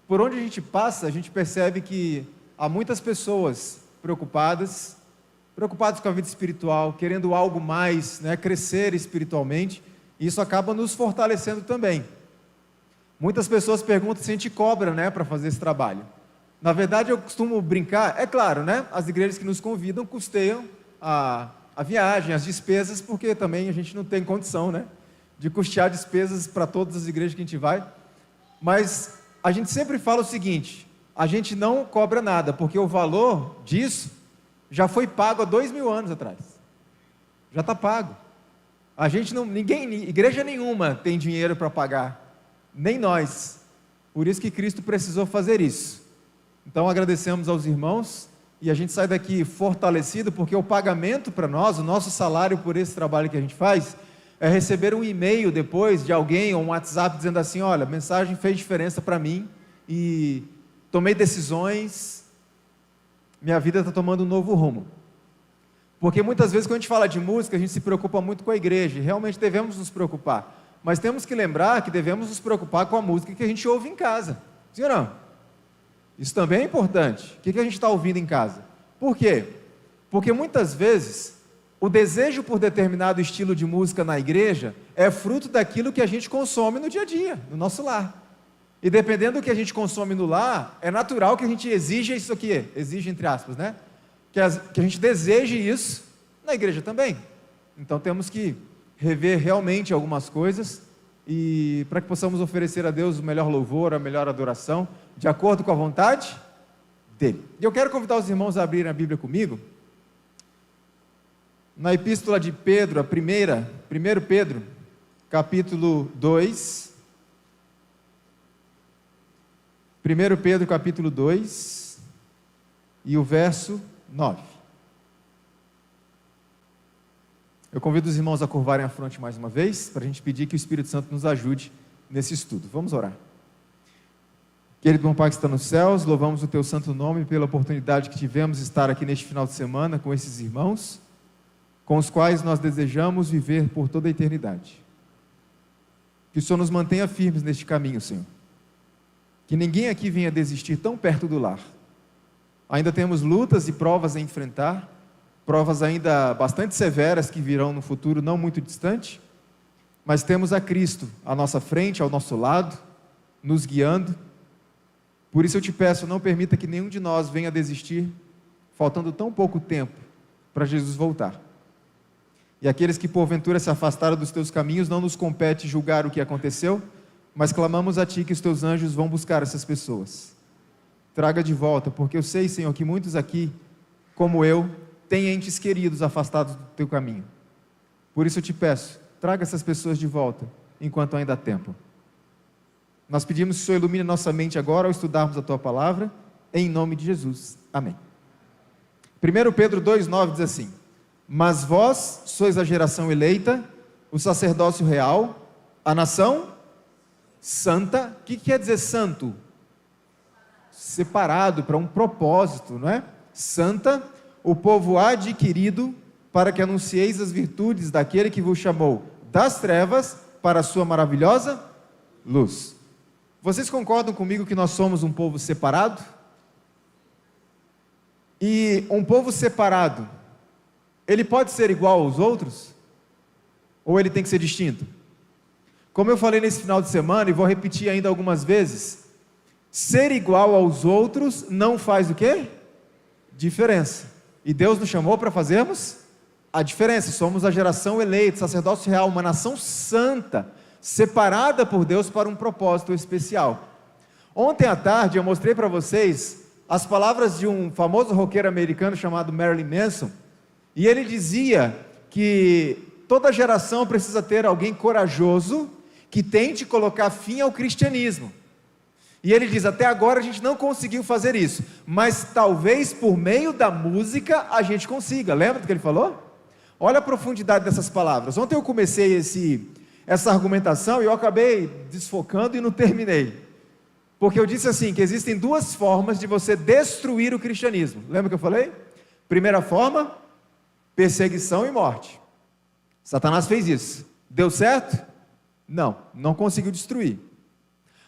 por onde a gente passa, a gente percebe que há muitas pessoas preocupadas com a vida espiritual, querendo algo mais, né, crescer espiritualmente, e isso acaba nos fortalecendo também. Muitas pessoas perguntam se a gente cobra, né, para fazer esse trabalho. Na verdade, eu costumo brincar, é claro, né, as igrejas que nos convidam custeiam a viagem, as despesas, porque também a gente não tem condição, né, de custear despesas para todas as igrejas que a gente vai, mas a gente sempre fala o seguinte: a gente não cobra nada, porque o valor disso já foi pago há 2000 anos atrás, já está pago. A gente não, igreja nenhuma tem dinheiro para pagar, nem nós, por isso que Cristo precisou fazer isso. Então agradecemos aos irmãos, e a gente sai daqui fortalecido, porque o pagamento para nós, o nosso salário por esse trabalho que a gente faz, é receber um e-mail depois de alguém, ou um WhatsApp, dizendo assim: olha, a mensagem fez diferença para mim, e tomei decisões, minha vida está tomando um novo rumo. Porque muitas vezes quando a gente fala de música, a gente se preocupa muito com a igreja, e realmente devemos nos preocupar, mas temos que lembrar que devemos nos preocupar com a música que a gente ouve em casa, sim ou não? Isso também é importante. O que a gente está ouvindo em casa? Por quê? Porque muitas vezes o desejo por determinado estilo de música na igreja é fruto daquilo que a gente consome no dia a dia, no nosso lar. E dependendo do que a gente consome no lar, é natural que a gente exija isso aqui, exija entre aspas, né? Que a gente deseje isso na igreja também. Então temos que rever realmente algumas coisas, e para que possamos oferecer a Deus o melhor louvor, a melhor adoração, de acordo com a vontade dele. E eu quero convidar os irmãos a abrirem a Bíblia comigo, na epístola de Pedro, 1 Pedro, capítulo 2, 1 Pedro capítulo 2, e o verso 9. Eu convido os irmãos a curvarem a fronte mais uma vez, para a gente pedir que o Espírito Santo nos ajude nesse estudo. Vamos orar. Querido bom Pai que está nos céus, louvamos o Teu santo nome pela oportunidade que tivemos de estar aqui neste final de semana com esses irmãos, com os quais nós desejamos viver por toda a eternidade. Que o Senhor nos mantenha firmes neste caminho, Senhor. Que ninguém aqui venha desistir tão perto do lar. Ainda temos lutas e provas a enfrentar, provas ainda bastante severas que virão no futuro não muito distante, mas temos a Cristo à nossa frente, ao nosso lado, nos guiando. Por isso eu te peço, não permita que nenhum de nós venha desistir, faltando tão pouco tempo para Jesus voltar. E aqueles que porventura se afastaram dos teus caminhos, não nos compete julgar o que aconteceu, mas clamamos a Ti que os teus anjos vão buscar essas pessoas. Traga de volta, porque eu sei, Senhor, que muitos aqui, como eu, têm entes queridos afastados do Teu caminho. Por isso eu te peço, traga essas pessoas de volta, enquanto ainda há tempo. Nós pedimos que o Senhor ilumine nossa mente agora, ao estudarmos a Tua palavra, em nome de Jesus. Amém. 1 Pedro 2,9 diz assim: mas vós sois a geração eleita, o sacerdócio real, a nação santa. O que quer dizer santo? Separado para um propósito, não é? Santa, o povo adquirido, para que anuncieis as virtudes daquele que vos chamou das trevas para a sua maravilhosa luz. Vocês concordam comigo que nós somos um povo separado? E um povo separado, ele pode ser igual aos outros? Ou ele tem que ser distinto? Como eu falei nesse final de semana, e vou repetir ainda algumas vezes, ser igual aos outros não faz o quê? Diferença. E Deus nos chamou para fazermos a diferença. Somos a geração eleita, sacerdócio real, uma nação santa, separada por Deus para um propósito especial. Ontem à tarde eu mostrei para vocês as palavras de um famoso roqueiro americano chamado Marilyn Manson, e ele dizia que toda geração precisa ter alguém corajoso que tente colocar fim ao cristianismo. E ele diz: até agora a gente não conseguiu fazer isso, mas talvez por meio da música a gente consiga. Lembra do que ele falou? Olha a profundidade dessas palavras. Ontem eu comecei essa argumentação e eu acabei desfocando e não terminei, porque eu disse assim, que existem duas formas de você destruir o cristianismo. Lembra que eu falei? Primeira forma, perseguição e morte. Satanás fez isso. Deu certo? Não conseguiu destruir.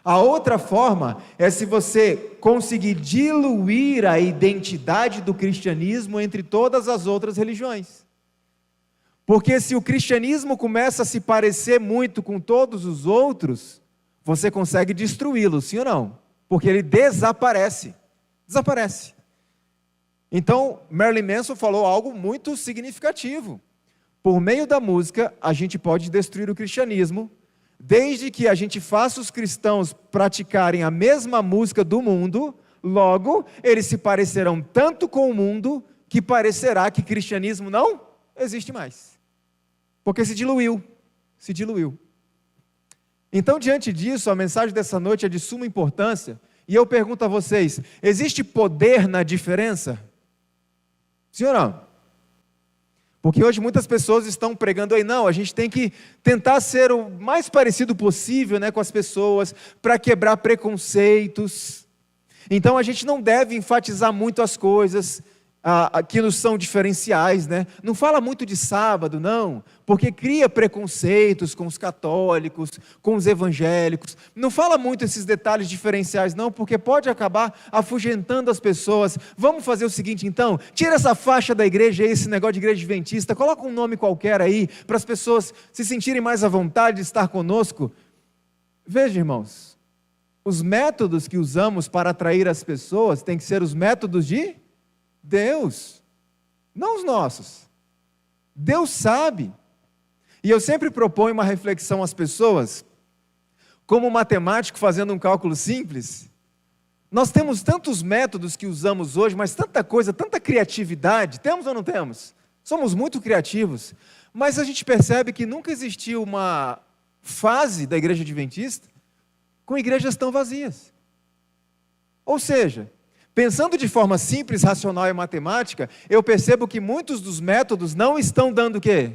A outra forma é se você conseguir diluir a identidade do cristianismo entre todas as outras religiões. Porque se o cristianismo começa a se parecer muito com todos os outros, você consegue destruí-lo, sim ou não? Porque ele desaparece. Desaparece. Então, Marilyn Manson falou algo muito significativo. Por meio da música, a gente pode destruir o cristianismo, desde que a gente faça os cristãos praticarem a mesma música do mundo, logo, eles se parecerão tanto com o mundo, que parecerá que cristianismo não existe mais. Porque se diluiu. Se diluiu. Então, diante disso, a mensagem dessa noite é de suma importância, e eu pergunto a vocês, existe poder na diferença? Sim ou não? Porque hoje muitas pessoas estão pregando aí, não, a gente tem que tentar ser o mais parecido possível, né, com as pessoas, para quebrar preconceitos. Então a gente não deve enfatizar muito as coisas que nos são diferenciais, né? Não fala muito de sábado, não, porque cria preconceitos com os católicos, com os evangélicos. Não fala muito esses detalhes diferenciais, não, porque pode acabar afugentando as pessoas. Vamos fazer o seguinte, então, tira essa faixa da igreja, esse negócio de igreja adventista, coloca um nome qualquer aí, para as pessoas se sentirem mais à vontade de estar conosco. Veja, irmãos, os métodos que usamos para atrair as pessoas têm que ser os métodos de Deus, não os nossos. Deus sabe. E eu sempre proponho uma reflexão às pessoas, como matemático fazendo um cálculo simples. Nós temos tantos métodos que usamos hoje, mas tanta coisa, tanta criatividade, temos ou não temos? Somos muito criativos, mas a gente percebe que nunca existiu uma fase da igreja adventista com igrejas tão vazias. Ou seja, pensando de forma simples, racional e matemática, eu percebo que muitos dos métodos não estão dando o quê?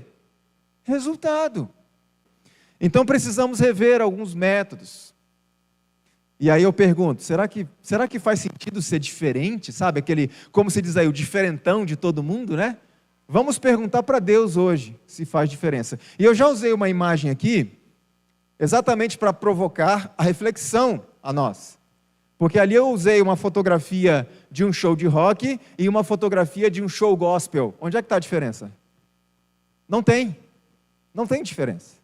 Resultado. Então precisamos rever alguns métodos. E aí eu pergunto, será que faz sentido ser diferente? Sabe, aquele, como se diz aí, o diferentão de todo mundo, né? Vamos perguntar para Deus hoje se faz diferença. E eu já usei uma imagem aqui, exatamente para provocar a reflexão a nós. Porque ali eu usei uma fotografia de um show de rock e uma fotografia de um show gospel. Onde é que está a diferença? Não tem. Não tem diferença.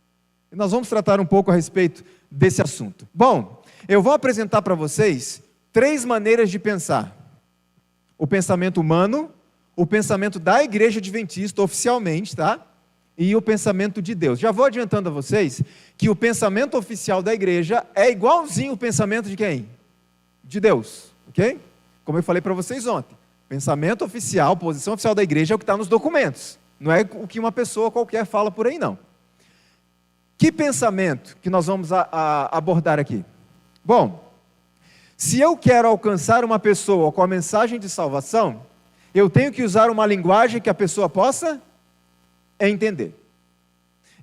E nós vamos tratar um pouco a respeito desse assunto. Bom, eu vou apresentar para vocês 3 maneiras de pensar. O pensamento humano, o pensamento da igreja adventista oficialmente, tá? E o pensamento de Deus. Já vou adiantando a vocês que o pensamento oficial da igreja é igualzinho o pensamento de quem? De Deus, ok? Como eu falei para vocês ontem, pensamento oficial, posição oficial da igreja é o que está nos documentos, não é o que uma pessoa qualquer fala por aí, não. Que pensamento que nós vamos abordar aqui? Bom, se eu quero alcançar uma pessoa com a mensagem de salvação, eu tenho que usar uma linguagem que a pessoa possa entender.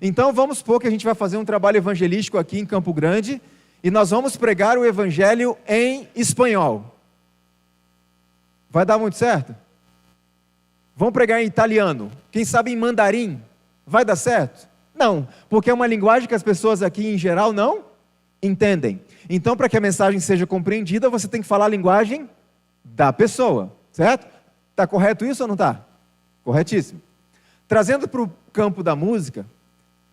Então vamos supor que a gente vai fazer um trabalho evangelístico aqui em Campo Grande, e nós vamos pregar o evangelho em espanhol. Vai dar muito certo? Vamos pregar em italiano, quem sabe em mandarim, vai dar certo? Não, porque é uma linguagem que as pessoas aqui em geral não entendem. Então, para que a mensagem seja compreendida, você tem que falar a linguagem da pessoa, certo? Está correto isso ou não está? Corretíssimo. Trazendo para o campo da música,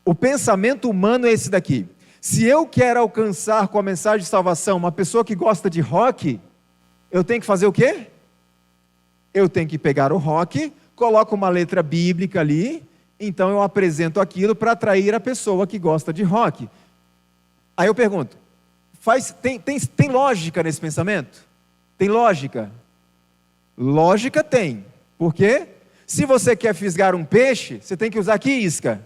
o pensamento humano é esse daqui. Se eu quero alcançar com a mensagem de salvação uma pessoa que gosta de rock, eu tenho que fazer o quê? Eu tenho que pegar o rock, coloco uma letra bíblica ali, então eu apresento aquilo para atrair a pessoa que gosta de rock. Aí eu pergunto, tem lógica nesse pensamento? Tem lógica? Lógica tem. Por quê? Se você quer fisgar um peixe, você tem que usar que isca?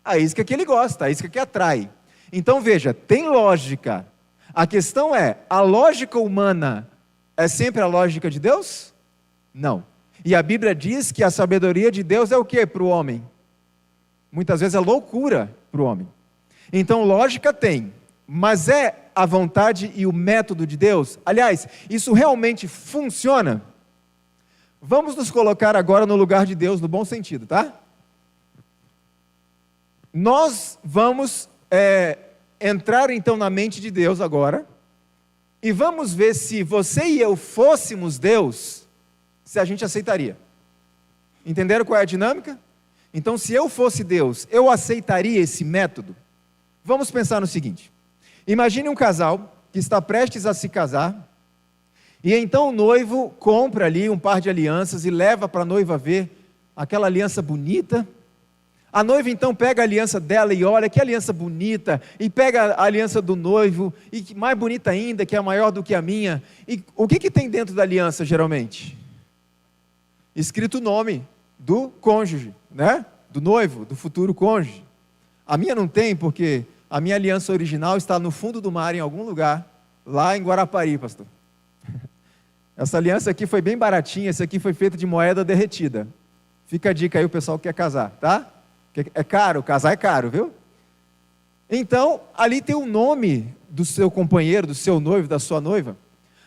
A isca que ele gosta, a isca que atrai. Então veja, tem lógica. A questão é, a lógica humana é sempre a lógica de Deus? Não. E a Bíblia diz que a sabedoria de Deus é o que para o homem? Muitas vezes é loucura para o homem. Então lógica tem, mas é a vontade e o método de Deus? Aliás, isso realmente funciona? Vamos nos colocar agora no lugar de Deus, no bom sentido, tá? Nós vamos entrar então na mente de Deus agora, e vamos ver se você e eu fôssemos Deus, se a gente aceitaria. Entenderam qual é a dinâmica? Então, se eu fosse Deus, eu aceitaria esse método? Vamos pensar no seguinte. Imagine um casal que está prestes a se casar, e então o noivo compra ali um par de alianças e leva para a noiva ver aquela aliança bonita. A noiva então pega a aliança dela e olha, que aliança bonita, e pega a aliança do noivo, e mais bonita ainda, que é maior do que a minha. E o que tem dentro da aliança, geralmente? Escrito o nome do cônjuge, né? Do noivo, do futuro cônjuge. A minha não tem, porque a minha aliança original está no fundo do mar, em algum lugar, lá em Guarapari, pastor. Essa aliança aqui foi bem baratinha, essa aqui foi feita de moeda derretida. Fica a dica aí, o pessoal que quer casar, tá? É caro, casar é caro, viu? Então, ali tem o nome do seu companheiro, do seu noivo, da sua noiva.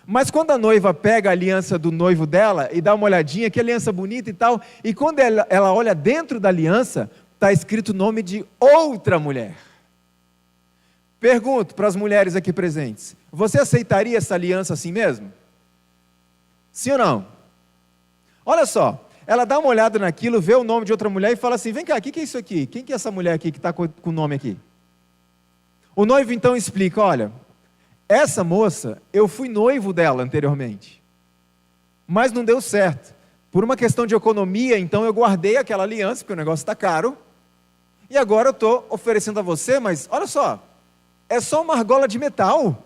Mas quando a noiva pega a aliança do noivo dela e dá uma olhadinha, que aliança bonita e tal, e quando ela olha dentro da aliança, está escrito o nome de outra mulher. Pergunto para as mulheres aqui presentes, você aceitaria essa aliança assim mesmo? Sim ou não? Olha só, ela dá uma olhada naquilo, vê o nome de outra mulher e fala assim, vem cá, o que é isso aqui? Quem que é essa mulher aqui que está com o nome aqui? O noivo então explica, olha, essa moça, eu fui noivo dela anteriormente, mas não deu certo. Por uma questão de economia, então eu guardei aquela aliança, porque o negócio está caro, e agora eu estou oferecendo a você, mas olha só, é só uma argola de metal,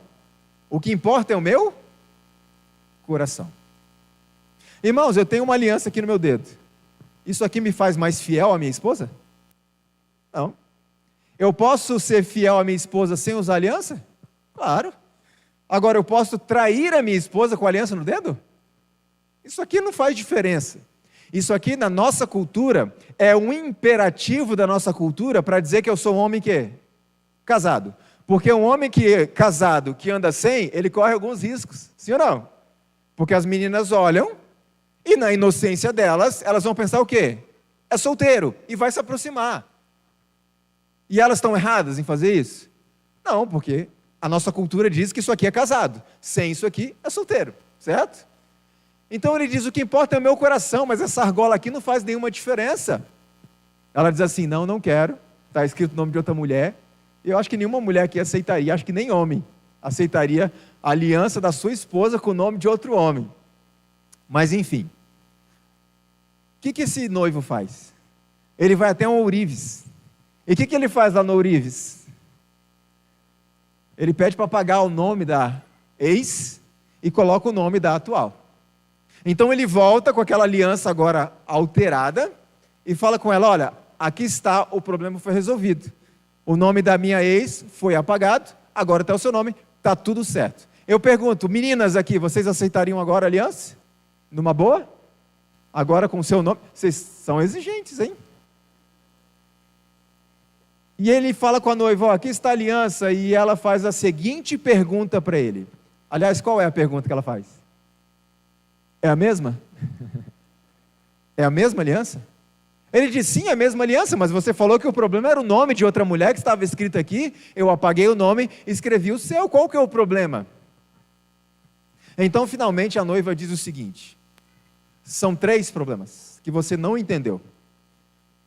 o que importa é o meu coração. Irmãos, eu tenho uma aliança aqui no meu dedo, isso aqui me faz mais fiel à minha esposa? Não. Eu posso ser fiel à minha esposa sem usar aliança? Claro. Agora, eu posso trair a minha esposa com a aliança no dedo? Isso aqui não faz diferença. Isso aqui, na nossa cultura, é um imperativo da nossa cultura para dizer que eu sou um homem que casado. Porque um homem que é casado, que anda sem, ele corre alguns riscos. Sim ou não? Porque as meninas olham e na inocência delas, elas vão pensar o quê? É solteiro e vai se aproximar. E elas estão erradas em fazer isso? Não, porque a nossa cultura diz que isso aqui é casado. Sem isso aqui, é solteiro. Certo? Então ele diz, o que importa é o meu coração, mas essa argola aqui não faz nenhuma diferença. Ela diz assim, não quero. Está escrito o nome de outra mulher. Eu acho que nenhuma mulher aqui aceitaria, acho que nem homem aceitaria a aliança da sua esposa com o nome de outro homem. Mas enfim. O que esse noivo faz? Ele vai até um ourives. E o que ele faz lá no ourives? Ele pede para apagar o nome da ex e coloca o nome da atual. Então ele volta com aquela aliança agora alterada e fala com ela, olha, aqui está, o problema foi resolvido. O nome da minha ex foi apagado, agora está o seu nome, está tudo certo. Eu pergunto, meninas aqui, vocês aceitariam agora a aliança? Numa boa? Agora com o seu nome? Vocês são exigentes, hein? E ele fala com a noiva, ó, aqui está a aliança, e ela faz a seguinte pergunta para ele. Aliás, qual é a pergunta que ela faz? É a mesma? É a mesma aliança? Ele diz, sim, é a mesma aliança, mas você falou que o problema era o nome de outra mulher que estava escrito aqui, eu apaguei o nome, escrevi o seu, qual que é o problema? Então, finalmente, a noiva diz o seguinte, são 3 problemas que você não entendeu.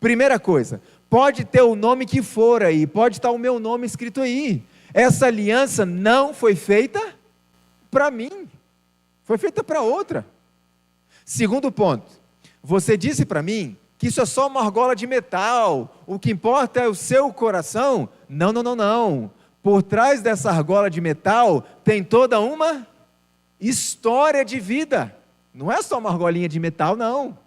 Primeira coisa, pode ter o nome que for aí, pode estar o meu nome escrito aí, essa aliança não foi feita para mim, foi feita para outra. Segundo ponto, você disse para mim que isso é só uma argola de metal, o que importa é o seu coração. Não. Por trás dessa argola de metal tem toda uma história de vida. Não é só uma argolinha de metal, não.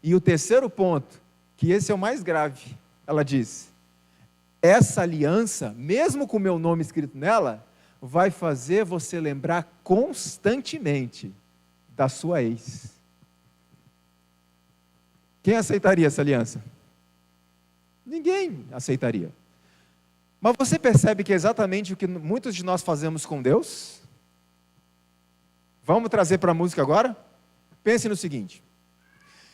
E o terceiro ponto, que esse é o mais grave, ela diz, essa aliança, mesmo com o meu nome escrito nela, vai fazer você lembrar constantemente da sua ex. Quem aceitaria essa aliança? Ninguém aceitaria. Mas você percebe que é exatamente o que muitos de nós fazemos com Deus? Vamos trazer para a música agora? Pense no seguinte.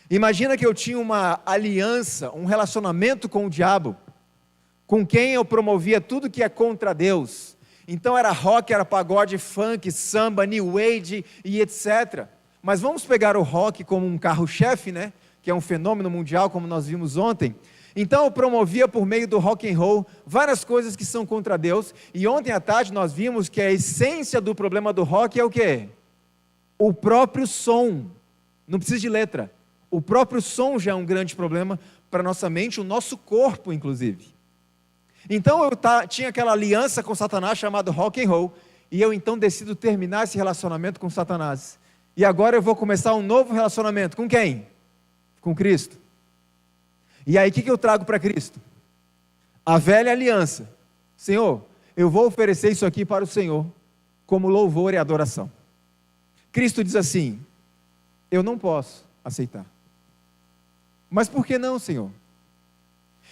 Imagina que eu tinha uma aliança, um relacionamento com o diabo, com quem eu promovia tudo que é contra Deus. Então era rock, era pagode, funk, samba, new age e etc. Mas vamos pegar o rock como um carro-chefe, né? Que é um fenômeno mundial, como nós vimos ontem. Então eu promovia por meio do rock and roll várias coisas que são contra Deus. E ontem à tarde nós vimos que a essência do problema do rock é o quê? O próprio som. Não precisa de letra. O próprio som já é um grande problema para a nossa mente, o nosso corpo, inclusive. Então eu tinha aquela aliança com Satanás chamada rock and roll, e eu então decido terminar esse relacionamento com Satanás. E agora eu vou começar um novo relacionamento. Com quem? Com Cristo. E aí o que eu trago para Cristo? A velha aliança. Senhor, eu vou oferecer isso aqui para o Senhor, como louvor e adoração. Cristo diz assim: eu não posso aceitar. Mas por que não, Senhor?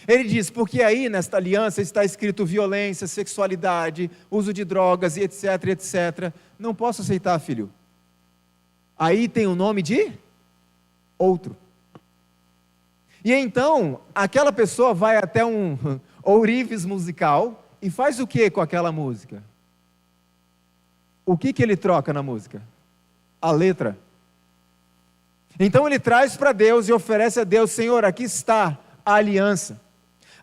Ele diz, porque aí nesta aliança está escrito violência, sexualidade, uso de drogas e etc, etc. Não posso aceitar, filho. Aí tem o nome de outro. E então, aquela pessoa vai até um ourives musical e faz o que com aquela música? O que ele troca na música? A letra. Então ele traz para Deus e oferece a Deus: Senhor, aqui está a aliança.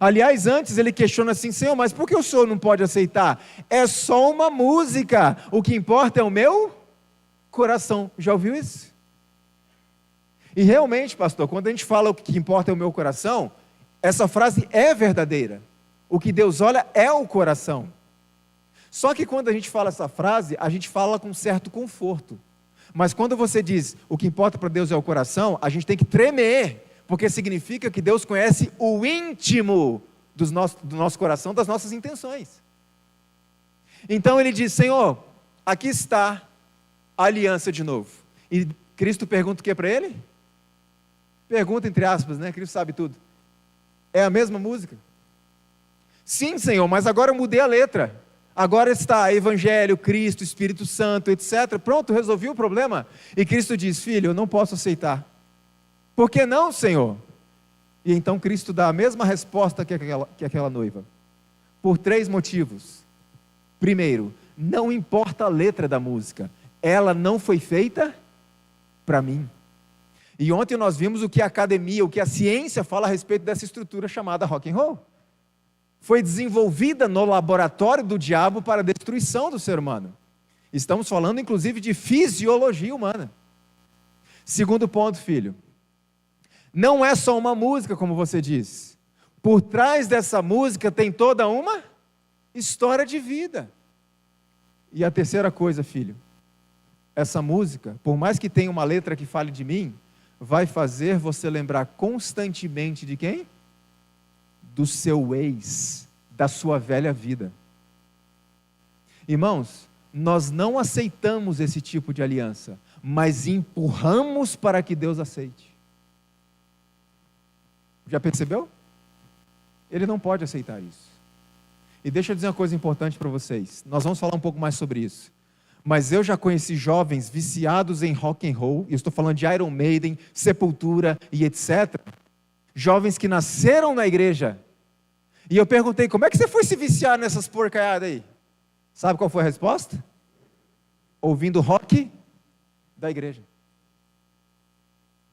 Aliás, antes ele questiona assim: Senhor, mas por que o Senhor não pode aceitar? É só uma música, o que importa é o meu coração. Já ouviu isso? E realmente, pastor, quando a gente fala o que importa é o meu coração, essa frase é verdadeira. O que Deus olha é o coração. Só que quando a gente fala essa frase, a gente fala com certo conforto. Mas quando você diz o que importa para Deus é o coração, a gente tem que tremer, porque significa que Deus conhece o íntimo do nosso coração, das nossas intenções. Então ele diz: Senhor, aqui está a aliança de novo. E Cristo pergunta o que para ele? Pergunta entre aspas, né? Cristo sabe tudo. É a mesma música? Sim, Senhor, mas agora eu mudei a letra. Agora está Evangelho, Cristo, Espírito Santo, etc. Pronto, resolvi o problema. E Cristo diz: filho, eu não posso aceitar. Por que não, Senhor? E então Cristo dá a mesma resposta que aquela noiva. Por 3 motivos. Primeiro, não importa a letra da música. Ela não foi feita para mim. E ontem nós vimos o que a academia, o que a ciência fala a respeito dessa estrutura chamada rock and roll. Foi desenvolvida no laboratório do diabo para a destruição do ser humano. Estamos falando inclusive de fisiologia humana. Segundo ponto, filho. Não é só uma música, como você diz. Por trás dessa música tem toda uma história de vida. E a terceira coisa, filho. Essa música, por mais que tenha uma letra que fale de mim, vai fazer você lembrar constantemente de quem? Do seu ex, da sua velha vida. Irmãos, nós não aceitamos esse tipo de aliança, mas empurramos para que Deus aceite. Já percebeu? Ele não pode aceitar isso. E deixa eu dizer uma coisa importante para vocês. Nós vamos falar um pouco mais sobre isso. Mas eu já conheci jovens viciados em rock and roll, e eu estou falando de Iron Maiden, Sepultura e etc. Jovens que nasceram na igreja. E eu perguntei: como é que você foi se viciar nessas porcaiadas aí? Sabe qual foi a resposta? Ouvindo rock da igreja.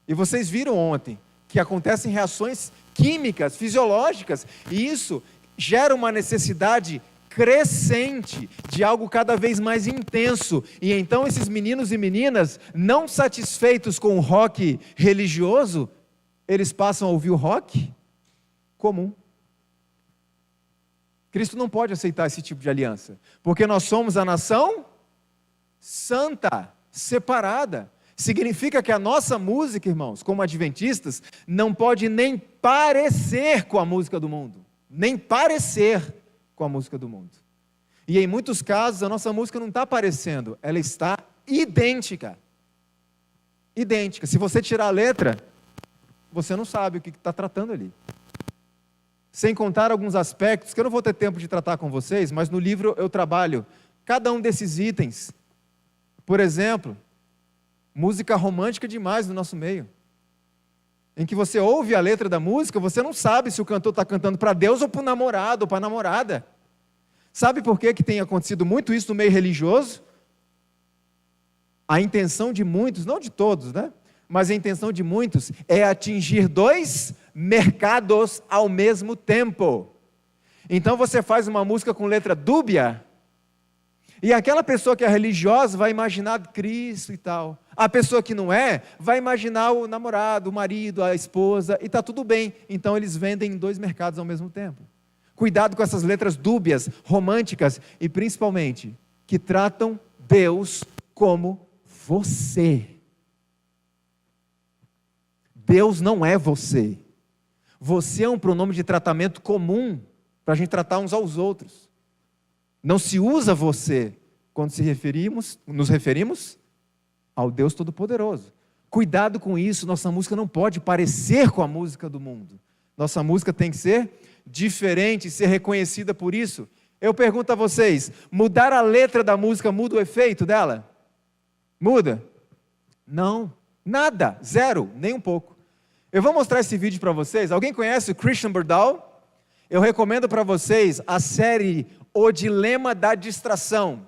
E vocês viram ontem que acontecem reações químicas, fisiológicas, e isso gera uma necessidade crescente de algo cada vez mais intenso. E então esses meninos e meninas, não satisfeitos com o rock religioso, eles passam a ouvir o rock comum. Cristo não pode aceitar esse tipo de aliança, porque nós somos a nação santa, separada. Significa que a nossa música, irmãos, como adventistas, não pode nem parecer com a música do mundo. Nem parecer com a música do mundo. E em muitos casos, a nossa música não está parecendo, ela está idêntica. Idêntica. Se você tirar a letra, você não sabe o que está tratando ali. Sem contar alguns aspectos que eu não vou ter tempo de tratar com vocês, mas no livro eu trabalho cada um desses itens. Por exemplo, música romântica demais no nosso meio. em que você ouve a letra da música, você não sabe se o cantor está cantando para Deus ou para o namorado ou para a namorada. Sabe por que tem acontecido muito isso no meio religioso? A intenção de muitos, não de todos, né? Mas a intenção de muitos é atingir dois mercados ao mesmo tempo. Então você faz uma música com letra dúbia, e aquela pessoa que é religiosa vai imaginar Cristo e tal. A pessoa que não é, vai imaginar o namorado, o marido, a esposa, e está tudo bem. Então eles vendem em dois mercados ao mesmo tempo. Cuidado com essas letras dúbias, românticas, e principalmente, que tratam Deus como você. Deus não é você. Você é um pronome de tratamento comum para a gente tratar uns aos outros. Não se usa você quando nos referimos ao Deus Todo-Poderoso. Cuidado com isso, nossa música não pode parecer com a música do mundo. Nossa música tem que ser diferente, ser reconhecida por isso. Eu pergunto a vocês, mudar a letra da música muda o efeito dela? Muda? Não, nada, zero, nem um pouco. Eu vou mostrar esse vídeo para vocês. Alguém conhece o Christian Burdal? Eu recomendo para vocês a série O Dilema da Distração,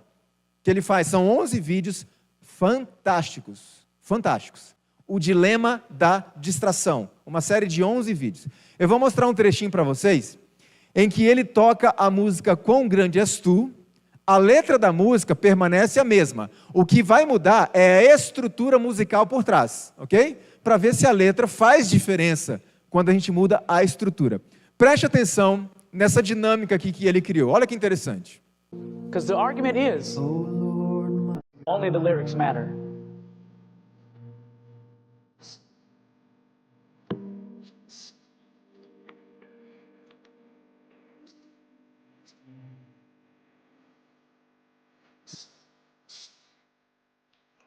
que ele faz. São 11 vídeos fantásticos, fantásticos. O Dilema da Distração, uma série de 11 vídeos. Eu vou mostrar um trechinho para vocês, em que ele toca a música Quão Grande És Tu. A letra da música permanece a mesma. O que vai mudar é a estrutura musical por trás, ok? Para ver se a letra faz diferença quando a gente muda a estrutura. Preste atenção nessa dinâmica aqui que ele criou. Olha que interessante. Because the argument is, only the lyrics matter.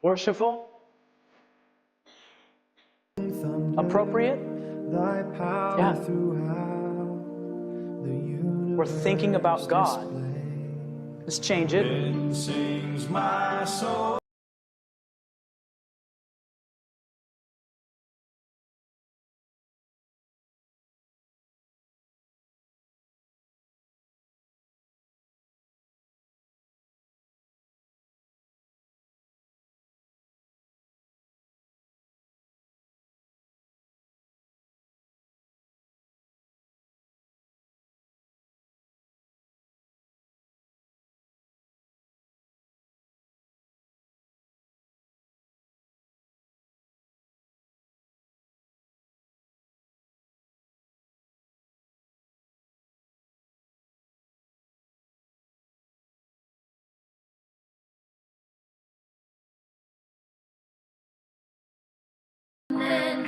Worshipful? Appropriate? Yeah. We're thinking about God. Let's change it.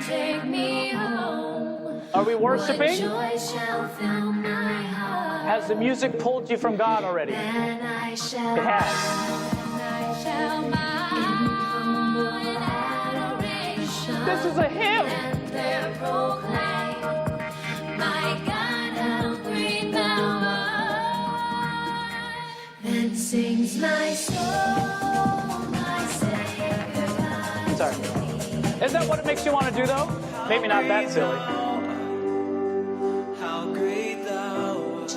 Take me home. Are we worshiping? Joy shall fill my heart. Has the music pulled you from God already? And I shall It has. humble adoration. This is a hymn. And there proclaim, my God, how great thou art. Then sings my soul, my Savior God. Sorry. Isn't that what it makes you want to do, though? Maybe not that silly. How great thou art.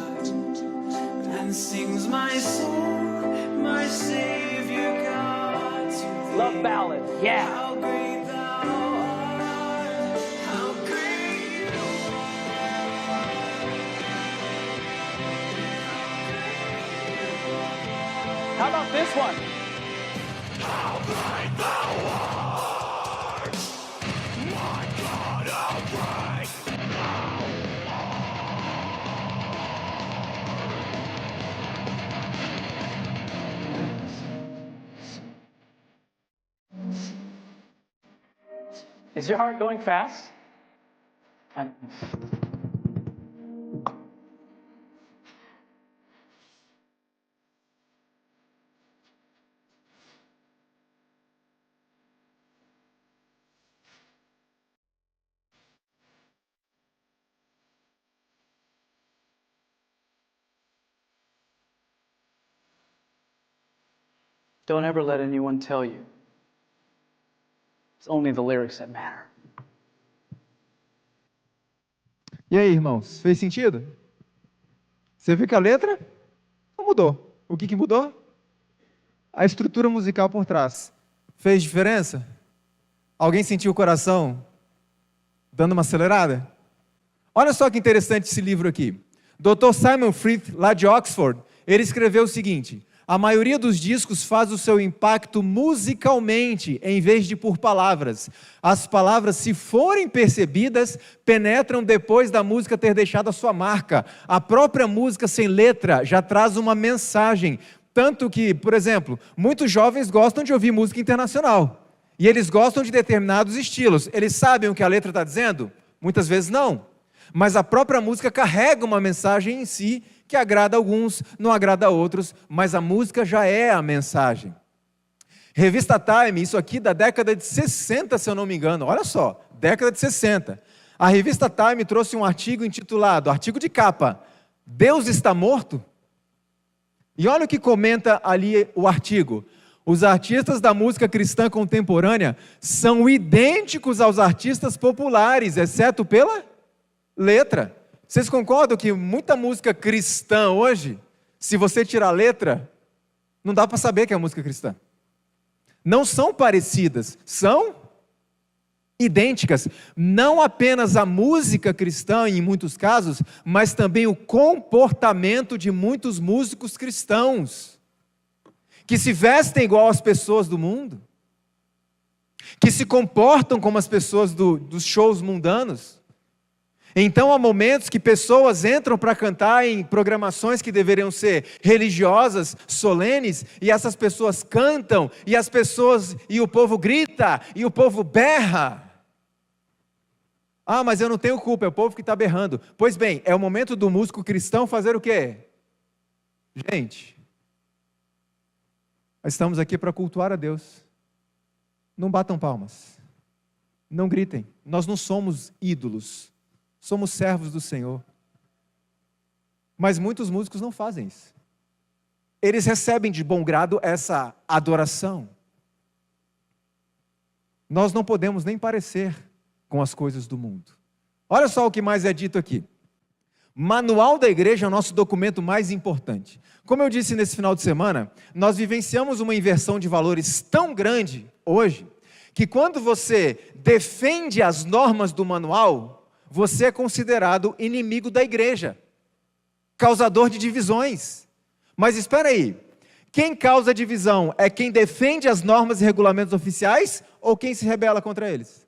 Then sings my soul, my Savior God to thee. Love ballad. Yeah. How great thou art. How great How about this one? Is your heart going fast? Don't ever let anyone tell you it's only the lyrics that matter. E aí, irmãos, fez sentido? Você viu que a letra não mudou. O que mudou? A estrutura musical por trás. Fez diferença? Alguém sentiu o coração dando uma acelerada? Olha só que interessante esse livro aqui. Dr. Simon Frith, lá de Oxford, ele escreveu o seguinte: a maioria dos discos faz o seu impacto musicalmente, em vez de por palavras. As palavras, se forem percebidas, penetram depois da música ter deixado a sua marca. A própria música sem letra já traz uma mensagem. Tanto que, por exemplo, muitos jovens gostam de ouvir música internacional. E eles gostam de determinados estilos. Eles sabem o que a letra está dizendo? Muitas vezes não. Mas a própria música carrega uma mensagem em si que agrada a alguns, não agrada a outros, mas a música já é a mensagem. Revista Time, isso aqui da década de 60, se eu não me engano, olha só, década de 60. A revista Time trouxe um artigo intitulado, artigo de capa, Deus está morto? E olha o que comenta ali o artigo. Os artistas da música cristã contemporânea são idênticos aos artistas populares, exceto pela letra. Vocês concordam que muita música cristã hoje, se você tirar a letra, não dá para saber que é música cristã? Não são parecidas, são idênticas. Não apenas a música cristã, em muitos casos, mas também o comportamento de muitos músicos cristãos, que se vestem igual às pessoas do mundo, que se comportam como as pessoas dos shows mundanos. Então há momentos que pessoas entram para cantar em programações que deveriam ser religiosas, solenes, e essas pessoas cantam, e o povo grita, e o povo berra. Ah, mas eu não tenho culpa, é o povo que está berrando. Pois bem, é o momento do músico cristão fazer o quê? Gente, estamos aqui para cultuar a Deus. Não batam palmas, não gritem, nós não somos ídolos. Somos servos do Senhor. Mas muitos músicos não fazem isso. Eles recebem de bom grado essa adoração. Nós não podemos nem parecer com as coisas do mundo. Olha só o que mais é dito aqui. Manual da Igreja é o nosso documento mais importante. Como eu disse nesse final de semana, nós vivenciamos uma inversão de valores tão grande hoje, que quando você defende as normas do manual, você é considerado inimigo da igreja, causador de divisões. Mas espera aí, quem causa divisão é quem defende as normas e regulamentos oficiais ou quem se rebela contra eles?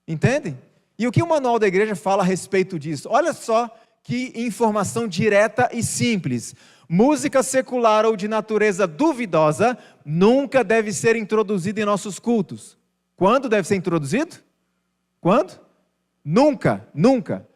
Entendem? E o que o manual da igreja fala a respeito disso? Olha só que informação direta e simples. Música secular ou de natureza duvidosa nunca deve ser introduzida em nossos cultos. Quando deve ser introduzido? Quando? Nunca, nunca.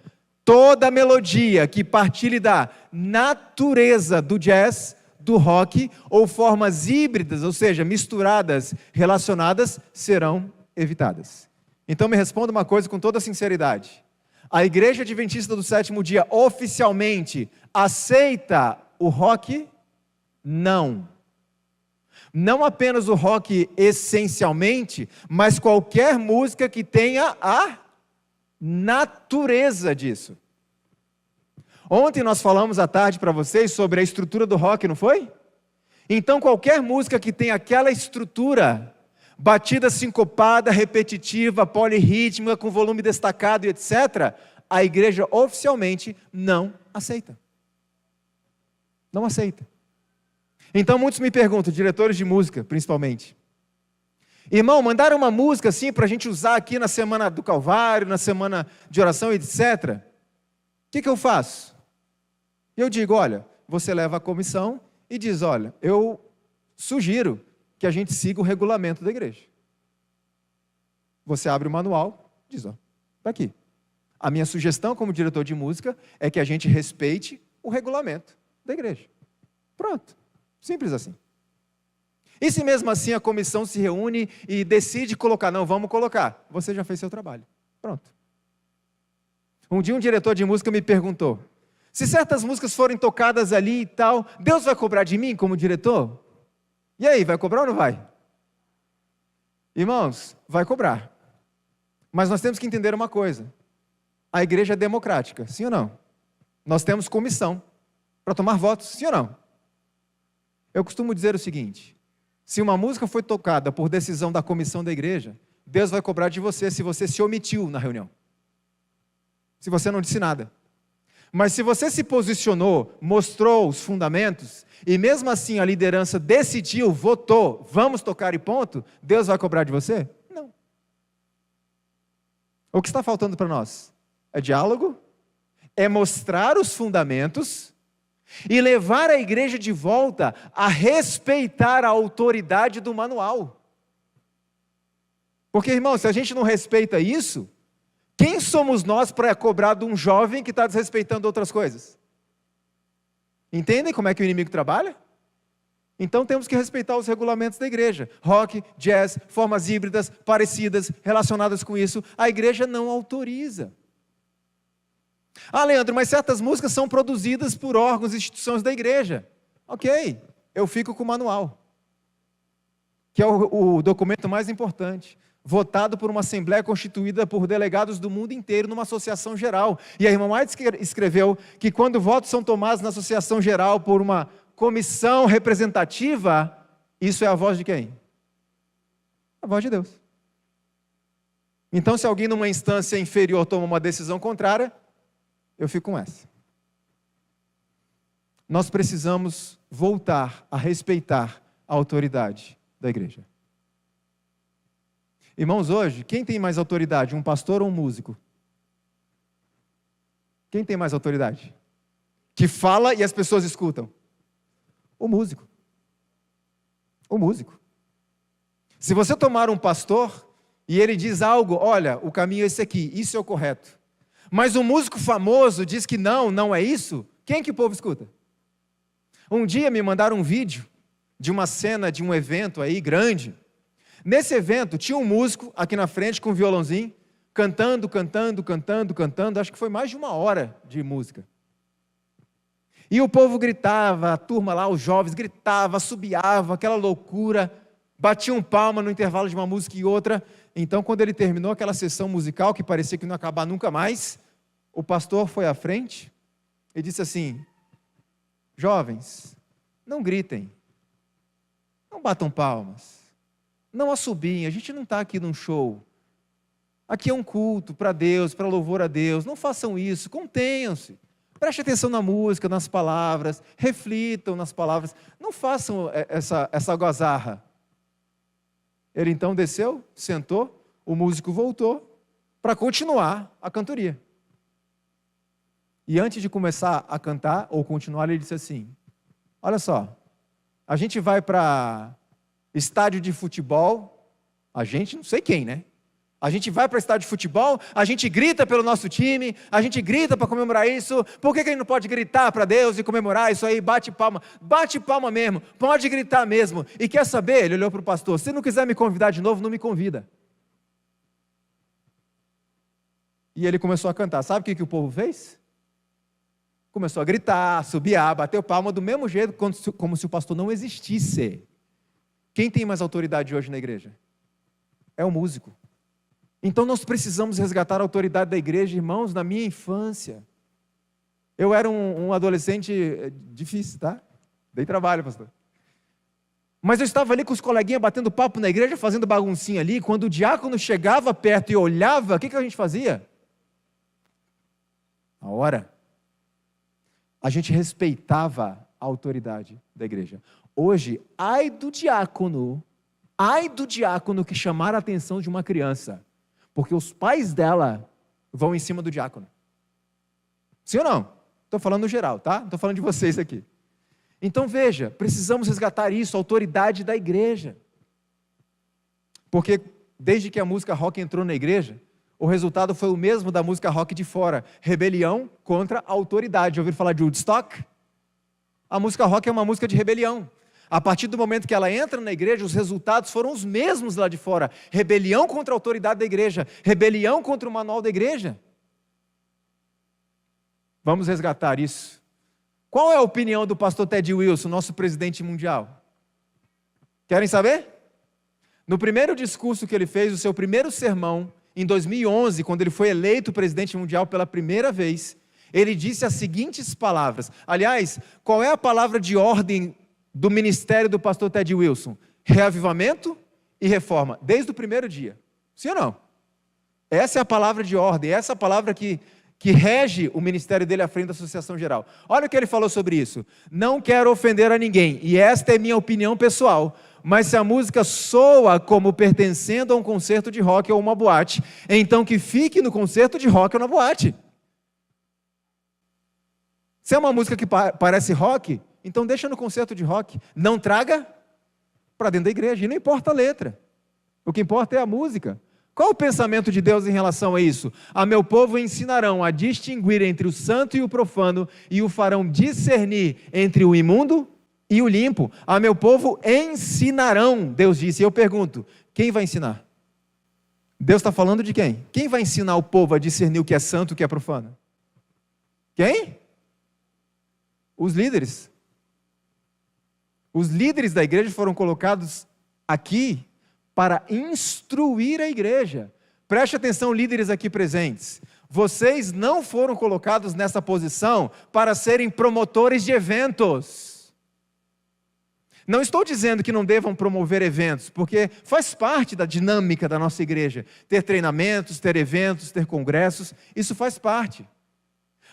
Toda melodia que partilhe da natureza do jazz, do rock, ou formas híbridas, ou seja, misturadas, relacionadas, serão evitadas. Então me responda uma coisa com toda sinceridade. A Igreja Adventista do Sétimo Dia oficialmente aceita o rock? Não. Não apenas o rock essencialmente, mas qualquer música que tenha a natureza disso. Ontem nós falamos à tarde para vocês sobre a estrutura do rock, não foi? Então qualquer música que tenha aquela estrutura, batida sincopada, repetitiva, polirrítmica, com volume destacado e etc., a igreja oficialmente não aceita. Não aceita. Então muitos me perguntam, diretores de música principalmente, irmão, mandaram uma música assim para a gente usar aqui na semana do Calvário, na semana de oração, etc. O que eu faço? Eu digo, olha, você leva a comissão e diz, olha, eu sugiro que a gente siga o regulamento da igreja. Você abre o manual, diz, ó, está aqui. A minha sugestão como diretor de música é que a gente respeite o regulamento da igreja. Pronto, simples assim. E se mesmo assim a comissão se reúne e decide colocar, não, vamos colocar, você já fez seu trabalho. Pronto. Um dia um diretor de música me perguntou, se certas músicas forem tocadas ali e tal, Deus vai cobrar de mim como diretor? E aí, vai cobrar ou não vai? Irmãos, vai cobrar. Mas nós temos que entender uma coisa. A igreja é democrática, sim ou não? Nós temos comissão para tomar votos, sim ou não? Eu costumo dizer o seguinte: se uma música foi tocada por decisão da comissão da igreja, Deus vai cobrar de você se você se omitiu na reunião, se você não disse nada. Mas se você se posicionou, mostrou os fundamentos, e mesmo assim a liderança decidiu, votou, vamos tocar e ponto, Deus vai cobrar de você? Não. O que está faltando para nós? É diálogo, é mostrar os fundamentos e levar a igreja de volta a respeitar a autoridade do manual. Porque, irmão, se a gente não respeita isso, quem somos nós para cobrar de um jovem que está desrespeitando outras coisas? Entendem como é que o inimigo trabalha? Então temos que respeitar os regulamentos da igreja. Rock, jazz, formas híbridas, parecidas, relacionadas com isso, a igreja não autoriza. Ah, Leandro, mas certas músicas são produzidas por órgãos e instituições da igreja. Ok, eu fico com o manual, que é o documento mais importante, votado por uma assembleia constituída por delegados do mundo inteiro numa associação geral. E a irmã White escreveu que quando votos são tomados na associação geral por uma comissão representativa, isso é a voz de quem? A voz de Deus. Então, se alguém numa instância inferior toma uma decisão contrária, eu fico com essa. Nós precisamos voltar a respeitar a autoridade da igreja. Irmãos, hoje, quem tem mais autoridade, um pastor ou um músico? Quem tem mais autoridade? Que fala e as pessoas escutam? O músico. O músico. Se você tomar um pastor e ele diz algo, olha, o caminho é esse aqui, isso é o correto. Mas um músico famoso diz que não é isso, quem que o povo escuta? Um dia me mandaram um vídeo de uma cena de um evento aí grande. Nesse evento tinha um músico aqui na frente com um violãozinho, cantando, acho que foi mais de 1 hora de música. E o povo gritava, a turma lá, os jovens gritavam, assobiavam, aquela loucura, batiam palma no intervalo de uma música e outra. Então, quando ele terminou aquela sessão musical, que parecia que não ia acabar nunca mais, o pastor foi à frente e disse assim: jovens, não gritem, não batam palmas, não assobiem, a gente não está aqui num show. Aqui é um culto para Deus, para louvor a Deus, não façam isso, contenham-se. Preste atenção na música, nas palavras, reflitam nas palavras, não façam essa gozarra. Ele então desceu, sentou, o músico voltou para continuar a cantoria. E antes de começar a cantar ou continuar, ele disse assim: olha só, a gente vai para estádio de futebol, a gente não sei quem, né? A gente vai para o estádio de futebol, a gente grita pelo nosso time, a gente grita para comemorar isso. Por que a gente não pode gritar para Deus e comemorar isso aí? Bate palma mesmo, pode gritar mesmo. E quer saber? Ele olhou para o pastor: se não quiser me convidar de novo, não me convida. E ele começou a cantar. Sabe o que o povo fez? Começou a gritar, assobiar, bateu palma do mesmo jeito, como se o pastor não existisse. Quem tem mais autoridade hoje na igreja? É o músico. Então nós precisamos resgatar a autoridade da igreja, irmãos. Na minha infância, eu era um adolescente difícil, tá? Dei trabalho, pastor. Mas eu estava ali com os coleguinhas batendo papo na igreja, fazendo baguncinha ali. Quando o diácono chegava perto e olhava, o que a gente fazia? A hora. A gente respeitava a autoridade da igreja. Hoje, ai do diácono que chamar a atenção de uma criança, porque os pais dela vão em cima do diácono. Sim ou não? Estou falando no geral, tá? Não estou falando de vocês aqui. Então veja, precisamos resgatar isso, a autoridade da igreja. Porque desde que a música rock entrou na igreja, o resultado foi o mesmo da música rock de fora: rebelião contra a autoridade. Já ouviram falar de Woodstock? A música rock é uma música de rebelião. A partir do momento que ela entra na igreja, os resultados foram os mesmos lá de fora: rebelião contra a autoridade da igreja, rebelião contra o manual da igreja. Vamos resgatar isso. Qual é a opinião do pastor Ted Wilson, nosso presidente mundial? Querem saber? No primeiro discurso que ele fez, o seu primeiro sermão, em 2011, quando ele foi eleito presidente mundial pela primeira vez, ele disse as seguintes palavras. Aliás, qual é a palavra de ordem do ministério do pastor Ted Wilson? Reavivamento e reforma, desde o primeiro dia. Sim ou não? Essa é a palavra de ordem, essa é a palavra que rege o ministério dele à frente da Associação Geral. Olha o que ele falou sobre isso. Não quero ofender a ninguém, e esta é minha opinião pessoal, mas se a música soa como pertencendo a um concerto de rock ou uma boate, então que fique no concerto de rock ou na boate. Se é uma música que parece rock, então deixa no concerto de rock. Não traga para dentro da igreja, e não importa a letra. O que importa é a música. Qual o pensamento de Deus em relação a isso? A meu povo ensinarão a distinguir entre o santo e o profano, e o farão discernir entre o imundo e o limpo. A meu povo ensinarão, Deus disse. E eu pergunto, quem vai ensinar? Deus está falando de quem? Quem vai ensinar o povo a discernir o que é santo e o que é profano? Quem? Os líderes. Os líderes da igreja foram colocados aqui para instruir a igreja. Preste atenção, líderes aqui presentes. Vocês não foram colocados nessa posição para serem promotores de eventos. Não estou dizendo que não devam promover eventos, porque faz parte da dinâmica da nossa igreja. Ter treinamentos, ter eventos, ter congressos, isso faz parte.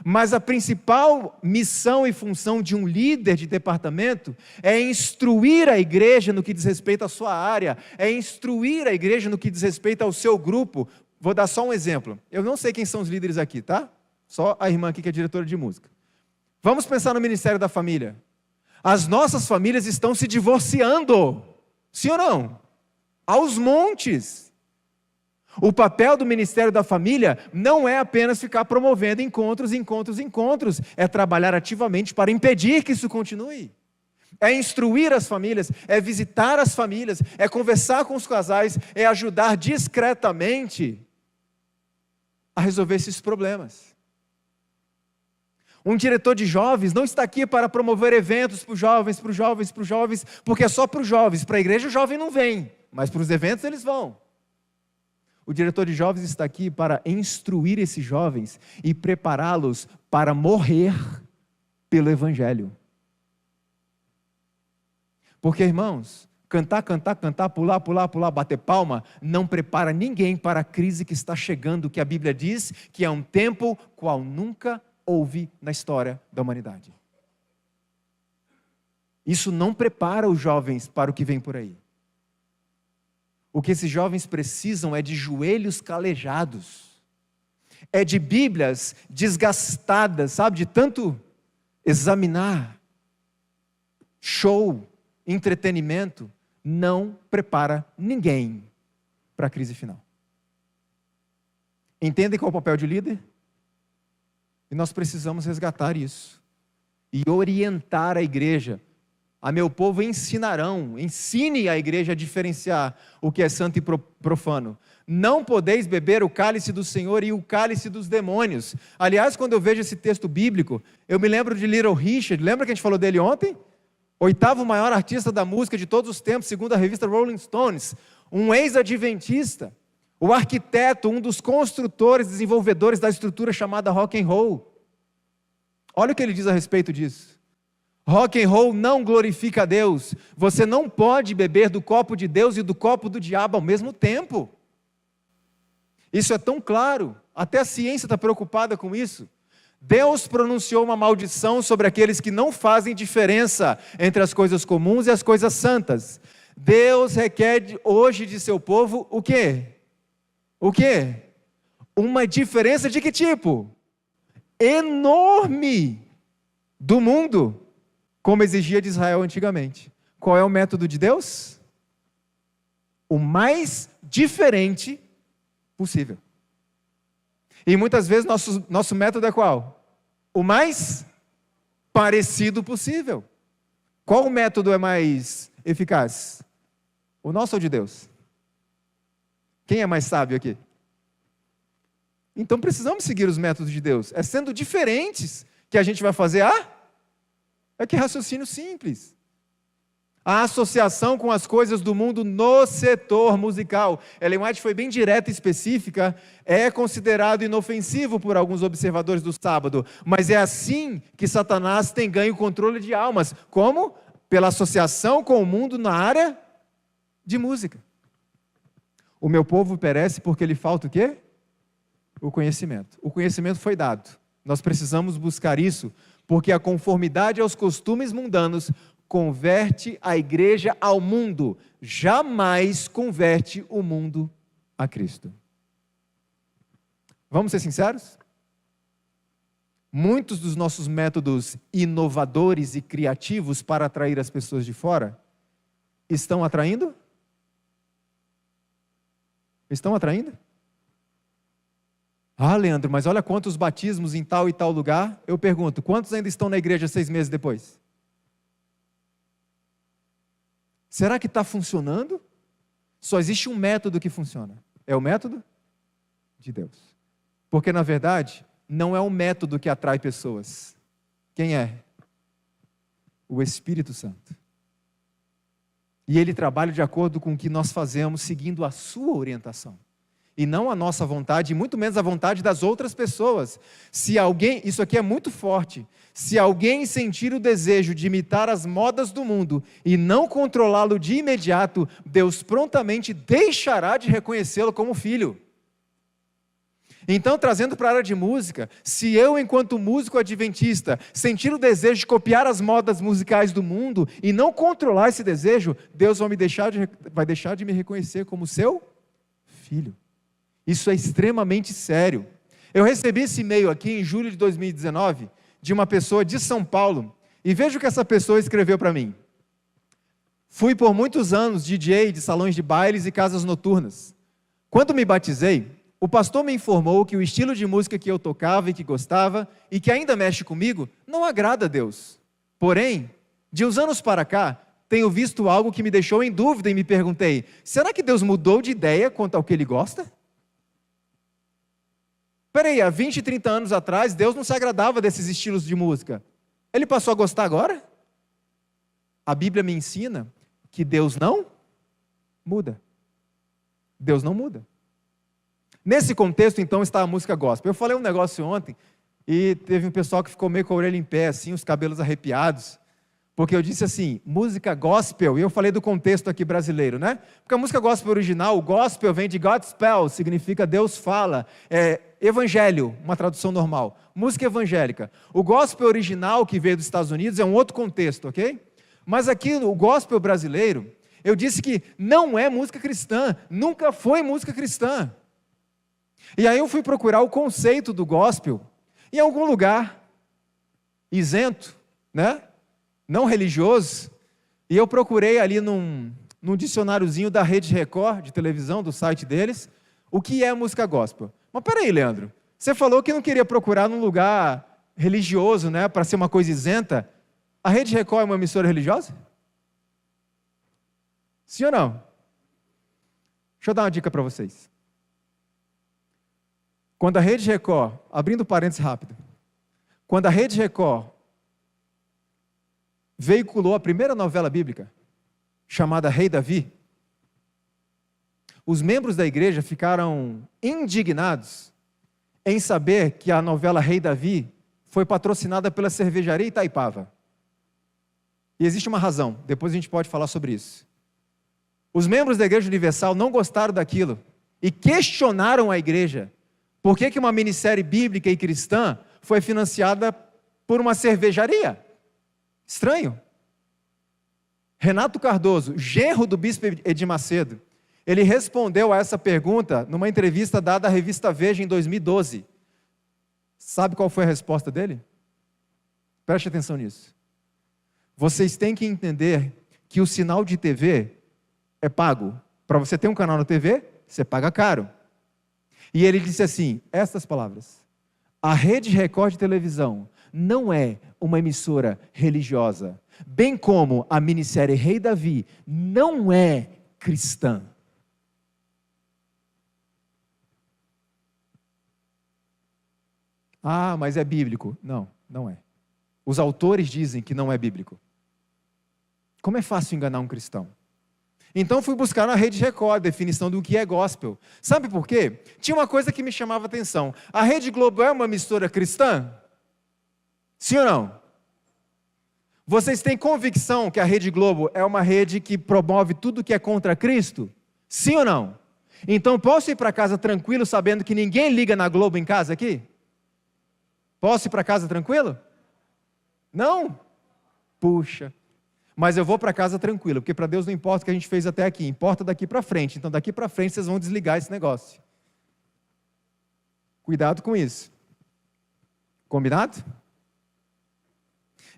Mas a principal missão e função de um líder de departamento é instruir a igreja no que diz respeito à sua área, é instruir a igreja no que diz respeito ao seu grupo. Vou dar só um exemplo. Eu não sei quem são os líderes aqui, tá? Só a irmã aqui que é diretora de música. Vamos pensar no Ministério da Família. As nossas famílias estão se divorciando. Sim ou não? Aos montes. O papel do Ministério da Família não é apenas ficar promovendo encontros, é trabalhar ativamente para impedir que isso continue. É instruir as famílias, é visitar as famílias, é conversar com os casais, é ajudar discretamente a resolver esses problemas. Um diretor de jovens não está aqui para promover eventos para os jovens, porque é só para os jovens. Para a igreja o jovem não vem, mas para os eventos eles vão. O diretor de jovens está aqui para instruir esses jovens e prepará-los para morrer pelo Evangelho. Porque, irmãos, cantar, pular, bater palma, não prepara ninguém para a crise que está chegando, que a Bíblia diz que é um tempo qual nunca houve na história da humanidade. Isso não prepara os jovens para o que vem por aí. O que esses jovens precisam é de joelhos calejados, é de Bíblias desgastadas, sabe, de tanto examinar. Show, entretenimento, não prepara ninguém para a crise final. Entendem qual é o papel de líder? E nós precisamos resgatar isso e orientar a igreja. A meu povo ensinarão, ensine a igreja a diferenciar o que é santo e profano. Não podeis beber o cálice do Senhor e o cálice dos demônios. Aliás, quando eu vejo esse texto bíblico, eu me lembro de Little Richard. Lembra que a gente falou dele ontem? 8º maior artista da música de todos os tempos, segundo a revista Rolling Stones. Um ex-adventista, o arquiteto, um dos construtores, desenvolvedores da estrutura chamada rock and roll. Olha o que ele diz a respeito disso. Rock and roll não glorifica a Deus. Você não pode beber do copo de Deus e do copo do diabo ao mesmo tempo. Isso é tão claro, até a ciência está preocupada com isso. Deus pronunciou uma maldição sobre aqueles que não fazem diferença entre as coisas comuns e as coisas santas. Deus requer hoje de seu povo o quê? O quê? Uma diferença de que tipo? Enorme do mundo, como exigia de Israel antigamente. Qual é o método de Deus? O mais diferente possível. E muitas vezes nosso método é qual? O mais parecido possível. Qual método é mais eficaz? O nosso ou de Deus? Quem é mais sábio aqui? Então precisamos seguir os métodos de Deus. É sendo diferentes que a gente vai fazer é que raciocínio simples. A associação com as coisas do mundo no setor musical. Ellen White foi bem direta e específica, é considerado inofensivo por alguns observadores do sábado, mas é assim que Satanás tem ganho controle de almas. Como? Pela associação com o mundo na área de música. O meu povo perece porque lhe falta o quê? O conhecimento. O conhecimento foi dado. Nós precisamos buscar isso, porque a conformidade aos costumes mundanos converte a igreja ao mundo, jamais converte o mundo a Cristo. Vamos ser sinceros? Muitos dos nossos métodos inovadores e criativos para atrair as pessoas de fora estão atraindo? Estão atraindo? Ah, Leandro, mas olha quantos batismos em tal e tal lugar. Eu pergunto, quantos ainda estão na igreja 6 meses depois? Será que está funcionando? Só existe um método que funciona. É o método de Deus. Porque, na verdade, não é o método que atrai pessoas. Quem é? O Espírito Santo. E ele trabalha de acordo com o que nós fazemos, seguindo a sua orientação. E não a nossa vontade, e muito menos a vontade das outras pessoas. Se alguém, isso aqui é muito forte, se alguém sentir o desejo de imitar as modas do mundo e não controlá-lo de imediato, Deus prontamente deixará de reconhecê-lo como filho. Então, trazendo para a área de música, se eu, enquanto músico adventista, sentir o desejo de copiar as modas musicais do mundo e não controlar esse desejo, Deus vai deixar de me reconhecer como seu filho. Isso é extremamente sério. Eu recebi esse e-mail aqui em julho de 2019, de uma pessoa de São Paulo, e veja o que essa pessoa escreveu para mim. Fui por muitos anos DJ de salões de bailes e casas noturnas. Quando me batizei, o pastor me informou que o estilo de música que eu tocava e que gostava, e que ainda mexe comigo, não agrada a Deus. Porém, de uns anos para cá, tenho visto algo que me deixou em dúvida e me perguntei, será que Deus mudou de ideia quanto ao que Ele gosta? Peraí, há 20, 30 anos atrás, Deus não se agradava desses estilos de música. Ele passou a gostar agora? A Bíblia me ensina que Deus não muda. Deus não muda. Nesse contexto, então, está a música gospel. Eu falei um negócio ontem, e teve um pessoal que ficou meio com a orelha em pé, assim, os cabelos arrepiados, porque eu disse assim, música gospel, e eu falei do contexto aqui brasileiro, né? Porque a música gospel original, o gospel vem de Godspell, significa Deus fala, é evangelho, uma tradução normal, música evangélica. O gospel original, que veio dos Estados Unidos, é um outro contexto, ok? Mas aqui, o gospel brasileiro, eu disse que não é música cristã, nunca foi música cristã. E aí eu fui procurar o conceito do gospel em algum lugar isento, né? Não religioso, e eu procurei ali num dicionáriozinho da Rede Record, de televisão, do site deles, o que é música gospel. Mas peraí, Leandro, você falou que não queria procurar num lugar religioso, né, para ser uma coisa isenta. A Rede Record é uma emissora religiosa? Sim ou não? Deixa eu dar uma dica para vocês. Quando a Rede Record, abrindo parênteses rápido, quando a Rede Record veiculou a primeira novela bíblica, chamada Rei Davi, os membros da igreja ficaram indignados em saber que a novela Rei Davi foi patrocinada pela cervejaria Itaipava. E existe uma razão, depois a gente pode falar sobre isso. Os membros da Igreja Universal não gostaram daquilo e questionaram a igreja. Por que uma minissérie bíblica e cristã foi financiada por uma cervejaria? Estranho. Renato Cardoso, genro do bispo Edir Macedo, ele respondeu a essa pergunta numa entrevista dada à revista Veja em 2012. Sabe qual foi a resposta dele? Preste atenção nisso. Vocês têm que entender que o sinal de TV é pago. Para você ter um canal na TV, você paga caro. E ele disse assim, estas palavras: a Rede Record de televisão não é uma emissora religiosa, bem como a minissérie Rei Davi não é cristã. Ah, mas é bíblico. Não, não é. Os autores dizem que não é bíblico. Como é fácil enganar um cristão. Então fui buscar na Rede Record a definição do que é gospel. Sabe por quê? Tinha uma coisa que me chamava a atenção. A Rede Globo é uma emissora cristã? Sim ou não? Vocês têm convicção que a Rede Globo é uma rede que promove tudo que é contra Cristo? Sim ou não? Então posso ir para casa tranquilo sabendo que ninguém liga na Globo em casa aqui? Posso ir para casa tranquilo? Não? Puxa. Mas eu vou para casa tranquilo, porque para Deus não importa o que a gente fez até aqui, importa daqui para frente. Então daqui para frente vocês vão desligar esse negócio. Cuidado com isso. Combinado?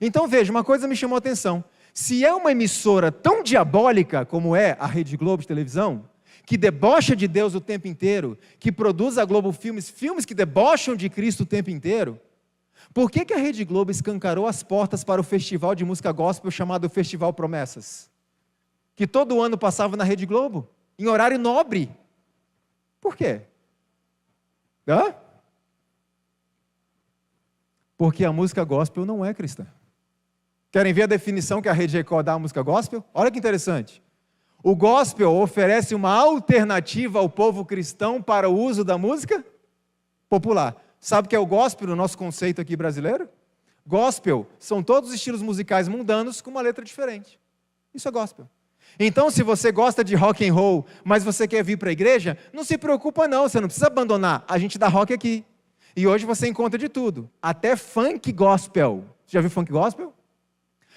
Então veja, uma coisa me chamou a atenção. Se é uma emissora tão diabólica como é a Rede Globo de televisão, que debocha de Deus o tempo inteiro, que produz a Globo Filmes, filmes que debocham de Cristo o tempo inteiro, por que a Rede Globo escancarou as portas para o festival de música gospel chamado Festival Promessas? Que todo ano passava na Rede Globo, em horário nobre. Por quê? Hã? Porque a música gospel não é cristã. Querem ver a definição que a Rede Record dá à música gospel? Olha que interessante. O gospel oferece uma alternativa ao povo cristão para o uso da música popular. Sabe o que é o gospel no nosso conceito aqui brasileiro? Gospel são todos os estilos musicais mundanos com uma letra diferente. Isso é gospel. Então, se você gosta de rock and roll, mas você quer vir para a igreja, não se preocupa não, você não precisa abandonar. A gente dá rock aqui. E hoje você encontra de tudo, até funk gospel. Você já viu funk gospel?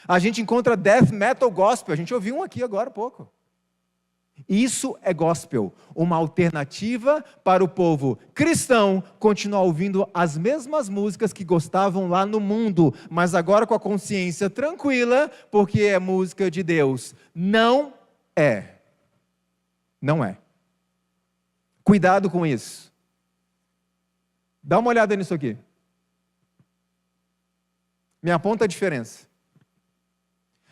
A gente encontra death metal gospel, a gente ouviu um aqui agora há pouco. Isso é gospel, uma alternativa para o povo cristão continuar ouvindo as mesmas músicas que gostavam lá no mundo, mas agora com a consciência tranquila, porque é música de Deus. Não é. Não é. Cuidado com isso. Dá uma olhada nisso aqui. Me aponta a diferença.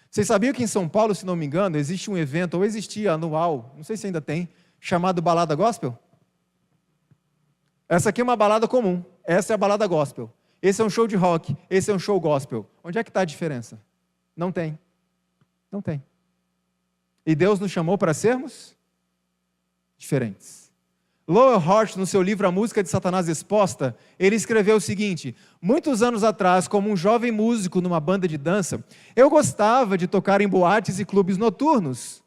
Vocês sabiam que em São Paulo, se não me engano, existe um evento, ou existia anual, não sei se ainda tem, chamado Balada Gospel? Essa aqui é uma balada comum, essa é a balada gospel. Esse é um show de rock, esse é um show gospel. Onde é que está a diferença? Não tem. Não tem. E Deus nos chamou para sermos diferentes. Lowell Hart, no seu livro A Música de Satanás Exposta, ele escreveu o seguinte: muitos anos atrás, como um jovem músico numa banda de dança, eu gostava de tocar em boates e clubes noturnos.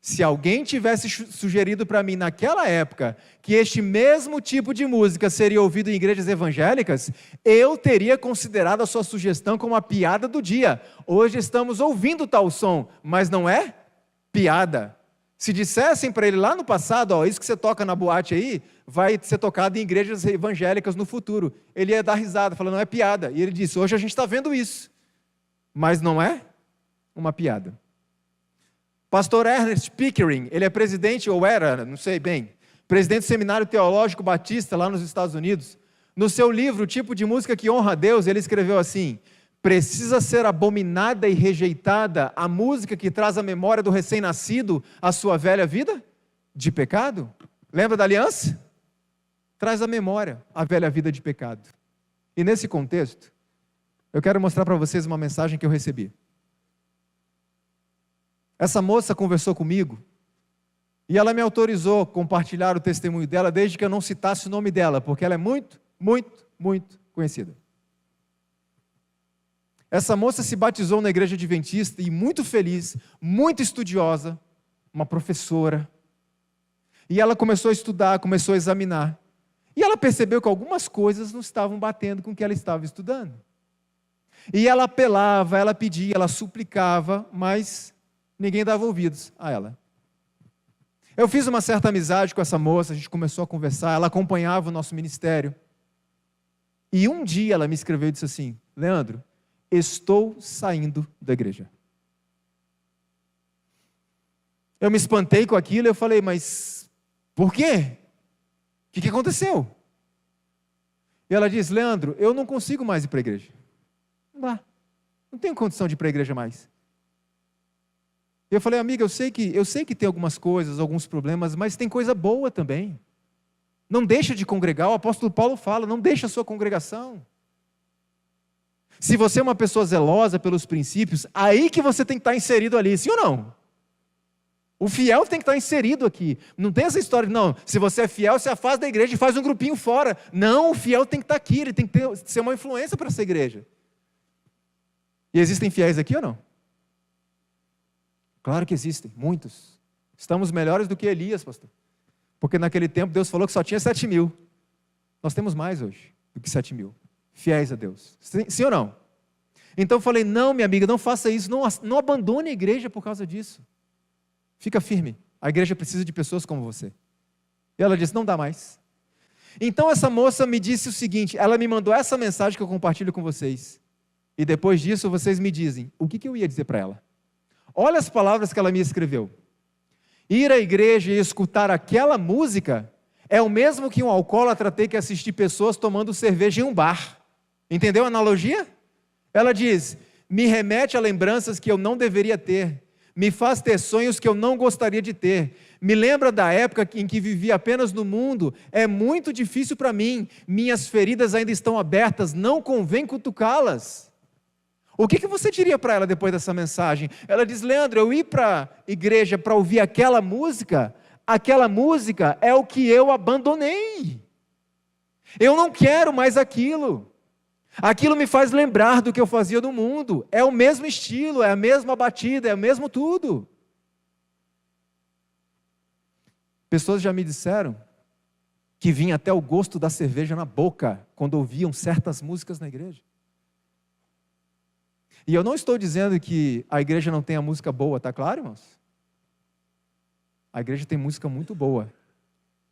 Se alguém tivesse sugerido para mim naquela época que este mesmo tipo de música seria ouvido em igrejas evangélicas, eu teria considerado a sua sugestão como a piada do dia. Hoje estamos ouvindo tal som, mas não é piada. Se dissessem para ele lá no passado, ó, isso que você toca na boate aí, vai ser tocado em igrejas evangélicas no futuro, ele ia dar risada, falando, não é piada. E ele disse, hoje a gente está vendo isso, mas não é uma piada. Pastor Ernest Pickering, ele é presidente, ou era, não sei bem, presidente do Seminário Teológico Batista lá nos Estados Unidos. No seu livro, O Tipo de Música que Honra a Deus, ele escreveu assim: precisa ser abominada e rejeitada a música que traz a memória do recém-nascido à sua velha vida de pecado? Lembra da aliança? Traz a memória a velha vida de pecado. E nesse contexto, eu quero mostrar para vocês uma mensagem que eu recebi. Essa moça conversou comigo e ela me autorizou a compartilhar o testemunho dela desde que eu não citasse o nome dela, porque ela é muito, muito, muito conhecida. Essa moça se batizou na igreja adventista e muito feliz, muito estudiosa, uma professora. E ela começou a estudar, começou a examinar. E ela percebeu que algumas coisas não estavam batendo com o que ela estava estudando. E ela apelava, ela pedia, ela suplicava, mas ninguém dava ouvidos a ela. Eu fiz uma certa amizade com essa moça, a gente começou a conversar, ela acompanhava o nosso ministério. E um dia ela me escreveu e disse assim: Leandro, estou saindo da igreja. Eu me espantei com aquilo e eu falei, mas por quê? O que aconteceu? E ela disse, Leandro, eu não consigo mais ir para a igreja. Não dá. Não tenho condição de ir para a igreja mais. Eu falei, amiga, eu sei que tem algumas coisas, alguns problemas, mas tem coisa boa também. Não deixa de congregar, o apóstolo Paulo fala, não deixa a sua congregação. Se você é uma pessoa zelosa pelos princípios, aí que você tem que estar inserido ali, sim ou não? O fiel tem que estar inserido aqui. Não tem essa história de, não, se você é fiel, se afasta da igreja e faz um grupinho fora. Não, o fiel tem que estar aqui, ele tem que ser uma influência para essa igreja. E existem fiéis aqui ou não? Claro que existem, muitos. Estamos melhores do que Elias, pastor. Porque naquele tempo Deus falou que só tinha 7.000. Nós temos mais hoje do que 7.000. Fiéis a Deus. Sim ou não? Então eu falei, não, minha amiga, não faça isso. Não abandone a igreja por causa disso. Fica firme. A igreja precisa de pessoas como você. E ela disse, não dá mais. Então essa moça me disse o seguinte, ela me mandou essa mensagem que eu compartilho com vocês. E depois disso vocês me dizem, o que eu ia dizer para ela? Olha as palavras que ela me escreveu. Ir à igreja e escutar aquela música é o mesmo que um alcoólatra ter que assistir pessoas tomando cerveja em um bar. Entendeu a analogia? Ela diz, me remete a lembranças que eu não deveria ter, me faz ter sonhos que eu não gostaria de ter, me lembra da época em que vivi apenas no mundo, é muito difícil para mim, minhas feridas ainda estão abertas, não convém cutucá-las. O que você diria para ela depois dessa mensagem? Ela diz, Leandro, eu ir para a igreja para ouvir aquela música é o que eu abandonei. Eu não quero mais aquilo. Aquilo me faz lembrar do que eu fazia no mundo. É o mesmo estilo, é a mesma batida, é o mesmo tudo. Pessoas já me disseram que vinha até o gosto da cerveja na boca quando ouviam certas músicas na igreja. E eu não estou dizendo que a igreja não tenha música boa, tá claro, irmãos? A igreja tem música muito boa.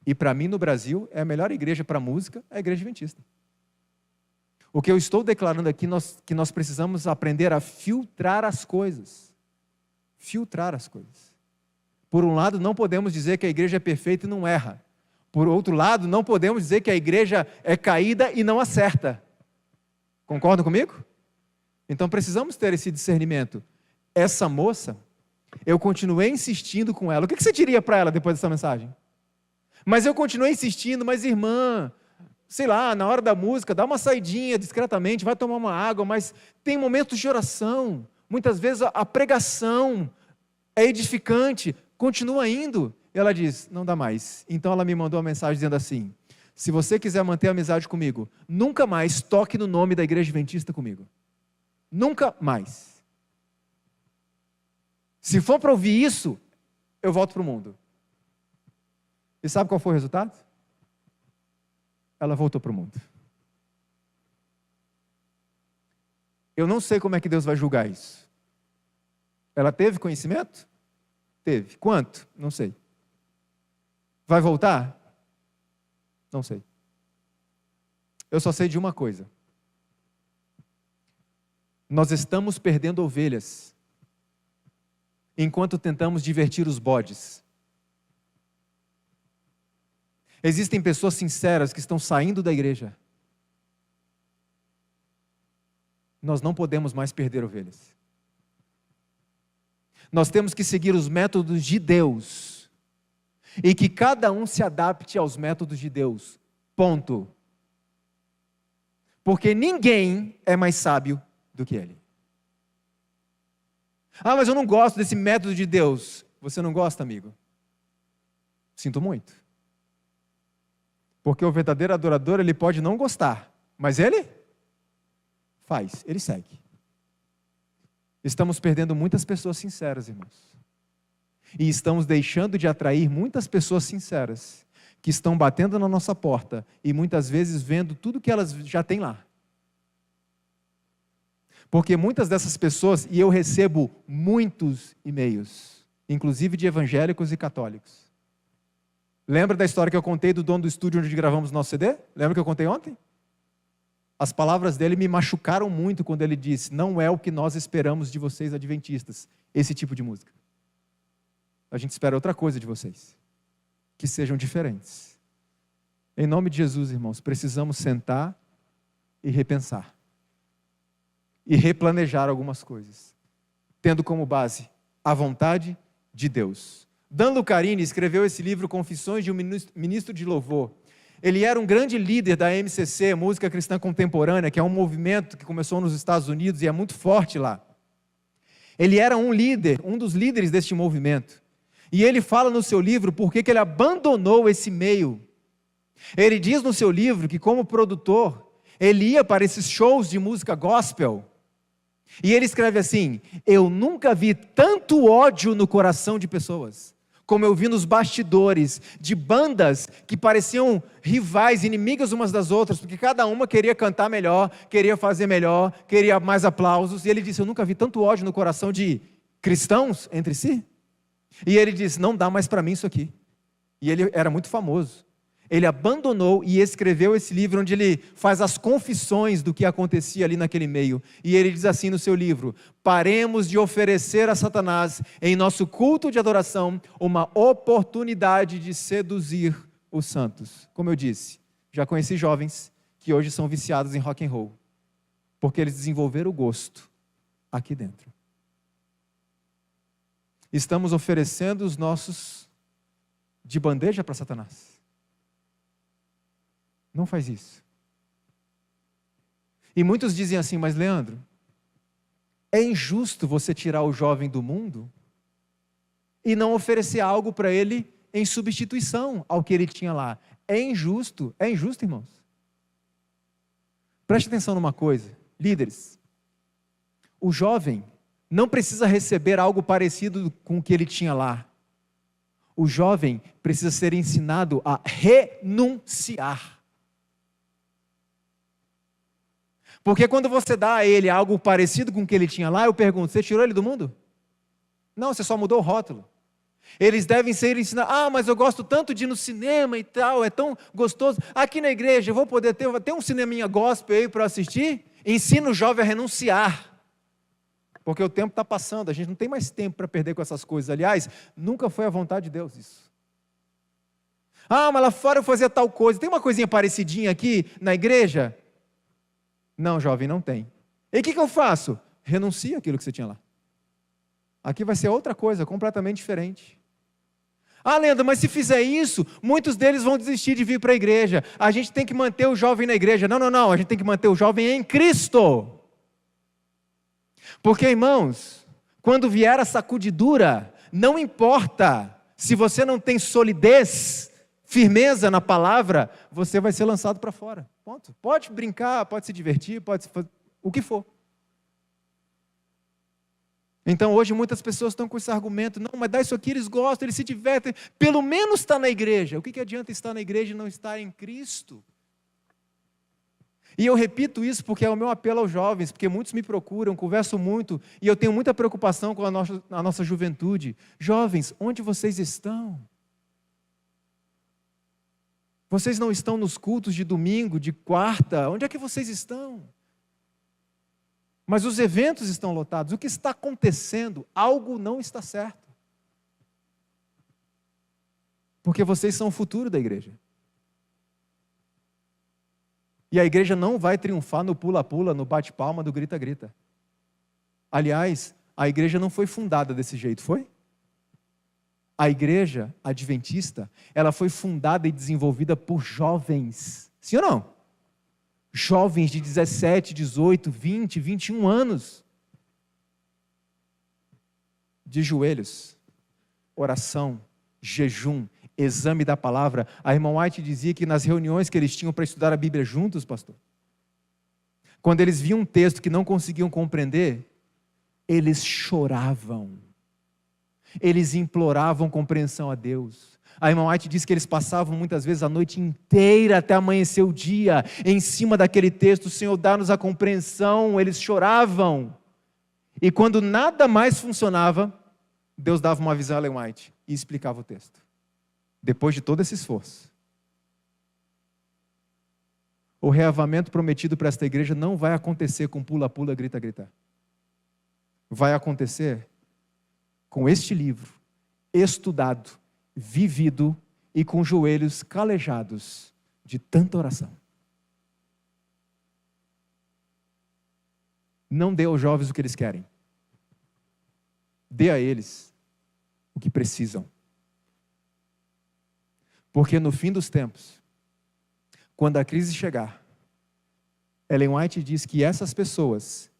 E para mim, no Brasil, é a melhor igreja para música, é a igreja adventista. O que eu estou declarando aqui, que nós precisamos aprender a filtrar as coisas. Filtrar as coisas. Por um lado, não podemos dizer que a igreja é perfeita e não erra. Por outro lado, não podemos dizer que a igreja é caída e não acerta. Concordam comigo? Então precisamos ter esse discernimento. Essa moça, eu continuei insistindo com ela. O que você diria para ela depois dessa mensagem? Mas eu continuei insistindo, mas irmã, sei lá, na hora da música, dá uma saidinha discretamente, vai tomar uma água, mas tem momentos de oração. Muitas vezes a pregação é edificante, continua indo. Ela diz, não dá mais. Então ela me mandou uma mensagem dizendo assim, se você quiser manter a amizade comigo, nunca mais toque no nome da igreja adventista comigo. Nunca mais. Se for para ouvir isso, eu volto para o mundo. E sabe qual foi o resultado? Ela voltou para o mundo. Eu não sei como é que Deus vai julgar isso. Ela teve conhecimento? Teve. Quanto? Não sei. Vai voltar? Não sei. Eu só sei de uma coisa. Nós estamos perdendo ovelhas, enquanto tentamos divertir os bodes. Existem pessoas sinceras que estão saindo da igreja. Nós não podemos mais perder ovelhas. Nós temos que seguir os métodos de Deus, e que cada um se adapte aos métodos de Deus. Ponto. Porque ninguém é mais sábio do que ele. Ah, mas eu não gosto desse método de Deus. Você não gosta, amigo? Sinto muito. Porque o verdadeiro adorador, ele pode não gostar, mas ele faz, ele segue. Estamos perdendo muitas pessoas sinceras, irmãos. E estamos deixando de atrair muitas pessoas sinceras, que estão batendo na nossa porta e muitas vezes vendo tudo que elas já têm lá. Porque muitas dessas pessoas, e eu recebo muitos e-mails, inclusive de evangélicos e católicos. Lembra da história que eu contei do dono do estúdio onde gravamos nosso CD? Lembra que eu contei ontem? As palavras dele me machucaram muito quando ele disse, não é o que nós esperamos de vocês adventistas, esse tipo de música. A gente espera outra coisa de vocês, que sejam diferentes. Em nome de Jesus, irmãos, precisamos sentar e repensar. E replanejar algumas coisas, tendo como base a vontade de Deus. Dan Lucarini escreveu esse livro, Confissões de um Ministro de Louvor. ele era um grande líder da MCC, Música Cristã Contemporânea, que é um movimento que começou nos Estados Unidos e é muito forte lá. Ele era um líder, um dos líderes deste movimento. E ele fala no seu livro por que ele abandonou esse meio. Ele diz no seu livro que, como produtor, ele ia para esses shows de música gospel. E ele escreve assim: eu nunca vi tanto ódio no coração de pessoas como eu vi nos bastidores de bandas que pareciam rivais, inimigas umas das outras, porque cada uma queria cantar melhor, queria fazer melhor, queria mais aplausos. E ele disse: eu nunca vi tanto ódio no coração de cristãos entre si. E ele disse: não dá mais para mim isso aqui. E ele era muito famoso. Ele abandonou e escreveu esse livro onde ele faz as confissões do que acontecia ali naquele meio. E ele diz assim no seu livro: paremos de oferecer a Satanás, em nosso culto de adoração, uma oportunidade de seduzir os santos. Como eu disse, já conheci jovens que hoje são viciados em rock and roll, porque eles desenvolveram o gosto aqui dentro. Estamos oferecendo os nossos de bandeja para Satanás. Não faz isso. E muitos dizem assim: mas Leandro, é injusto você tirar o jovem do mundo e não oferecer algo para ele em substituição ao que ele tinha lá. É injusto, irmãos. Preste atenção numa coisa, líderes. O jovem não precisa receber algo parecido com o que ele tinha lá. O jovem precisa ser ensinado a renunciar. Porque quando você dá a ele algo parecido com o que ele tinha lá, eu pergunto: você tirou ele do mundo? Não, você só mudou o rótulo. Eles devem ser ensinados: mas eu gosto tanto de ir no cinema e tal, é tão gostoso. Aqui na igreja eu vou poder ter um cineminha gospel aí para assistir? Ensina o jovem a renunciar. Porque o tempo está passando, a gente não tem mais tempo para perder com essas coisas. Aliás, nunca foi a vontade de Deus isso. Mas lá fora eu fazia tal coisa. Tem uma coisinha parecidinha aqui na igreja? Não, jovem, não tem. E o que eu faço? Renuncia aquilo que você tinha lá. Aqui vai ser outra coisa, completamente diferente. Leandro, mas se fizer isso, muitos deles vão desistir de vir para a igreja. A gente tem que manter o jovem na igreja. Não, a gente tem que manter o jovem em Cristo. Porque, irmãos, quando vier a sacudidura, não importa se você não tem solidez, firmeza na palavra, você vai ser lançado para fora. Ponto. Pode brincar, pode se divertir, pode fazer o que for. Então hoje muitas pessoas estão com esse argumento: não, mas dá isso aqui, eles gostam, eles se divertem, pelo menos está na igreja. O que adianta estar na igreja e não estar em Cristo? E eu repito isso porque é o meu apelo aos jovens, porque muitos me procuram, converso muito, e eu tenho muita preocupação com a nossa juventude. Jovens, onde vocês estão? Vocês não estão nos cultos de domingo, de quarta? Onde é que vocês estão? Mas os eventos estão lotados. O que está acontecendo? Algo não está certo. Porque vocês são o futuro da igreja. E a igreja não vai triunfar no pula-pula, no bate-palma, no grita-grita. Aliás, a igreja não foi fundada desse jeito, foi? A igreja adventista, ela foi fundada e desenvolvida por jovens. Sim ou não? Jovens de 17, 18, 20, 21 anos. De joelhos, oração, jejum, exame da palavra. A irmã White dizia que nas reuniões que eles tinham para estudar a Bíblia juntos, pastor, quando eles viam um texto que não conseguiam compreender, eles choravam. Eles imploravam compreensão a Deus. A irmã White diz que eles passavam muitas vezes a noite inteira até amanhecer o dia, em cima daquele texto: Senhor, dá-nos a compreensão. Eles choravam. E quando nada mais funcionava, Deus dava uma visão a Ellen White e explicava o texto. Depois de todo esse esforço. O reavamento prometido para esta igreja não vai acontecer com pula-pula, grita-grita. Vai acontecer com este livro, estudado, vivido e com joelhos calejados de tanta oração. Não dê aos jovens o que eles querem. Dê a eles o que precisam. Porque no fim dos tempos, quando a crise chegar, Ellen White diz que essas pessoas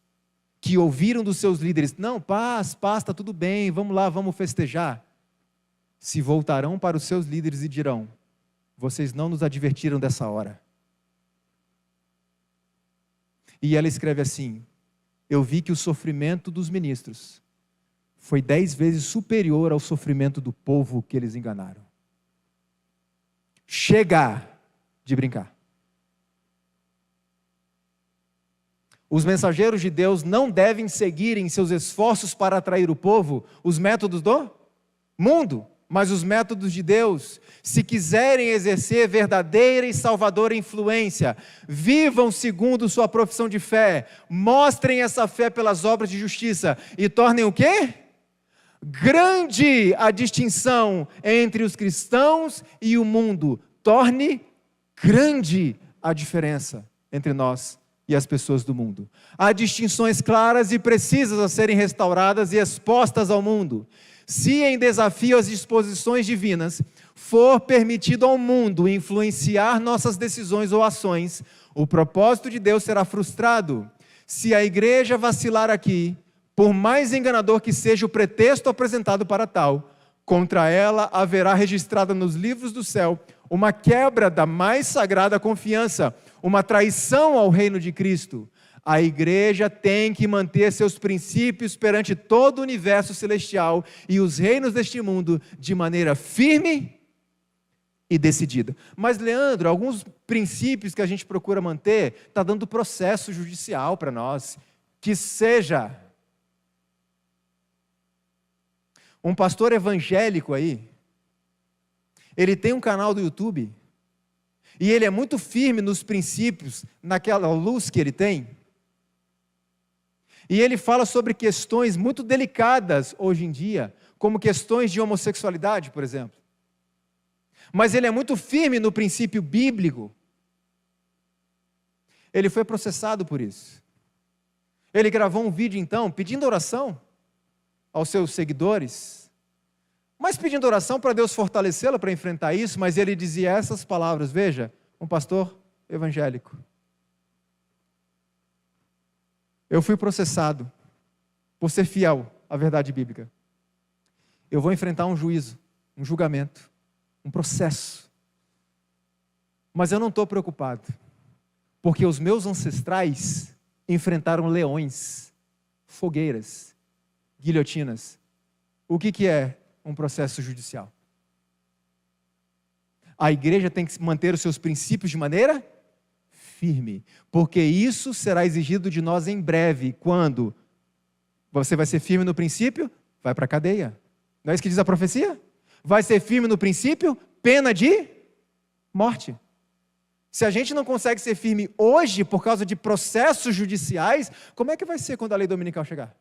que ouviram dos seus líderes, não, paz, está tudo bem, vamos lá, vamos festejar, se voltarão para os seus líderes e dirão, vocês não nos advertiram dessa hora. E ela escreve assim, eu vi que o sofrimento dos ministros foi 10 vezes superior ao sofrimento do povo que eles enganaram. Chega de brincar. Os mensageiros de Deus não devem seguir em seus esforços para atrair o povo os métodos do mundo, mas os métodos de Deus. Se quiserem exercer verdadeira e salvadora influência, vivam segundo sua profissão de fé, mostrem essa fé pelas obras de justiça e tornem o quê? Grande a distinção entre os cristãos e o mundo. Torne grande a diferença entre nós e as pessoas do mundo. Há distinções claras e precisas a serem restauradas e expostas ao mundo. Se em desafio às disposições divinas for permitido ao mundo influenciar nossas decisões ou ações, o propósito de Deus será frustrado. Se a igreja vacilar aqui, por mais enganador que seja o pretexto apresentado para tal, contra ela haverá registrada nos livros do céu uma quebra da mais sagrada confiança, uma traição ao reino de Cristo. A igreja tem que manter seus princípios perante todo o universo celestial e os reinos deste mundo de maneira firme e decidida. Mas, Leandro, alguns princípios que a gente procura manter, está dando processo judicial para nós. Que seja. Um pastor evangélico aí, ele tem um canal do YouTube, e ele é muito firme nos princípios, naquela luz que ele tem, e ele fala sobre questões muito delicadas hoje em dia, como questões de homossexualidade, por exemplo. Mas ele é muito firme no princípio bíblico. Ele foi processado por isso. Ele gravou um vídeo então, pedindo oração aos seus seguidores, mas pedindo oração para Deus fortalecê-lo para enfrentar isso, mas ele dizia essas palavras, veja, um pastor evangélico. Eu fui processado por ser fiel à verdade bíblica. Eu vou enfrentar um juízo, um julgamento, um processo. Mas eu não estou preocupado, porque os meus ancestrais enfrentaram leões, fogueiras, guilhotinas. O que é um processo judicial? A igreja tem que manter os seus princípios de maneira firme, porque isso será exigido de nós em breve, quando você vai ser firme no princípio, vai para a cadeia. Não é isso que diz a profecia? Vai ser firme no princípio, pena de morte. Se a gente não consegue ser firme hoje por causa de processos judiciais, como é que vai ser quando a lei dominical chegar?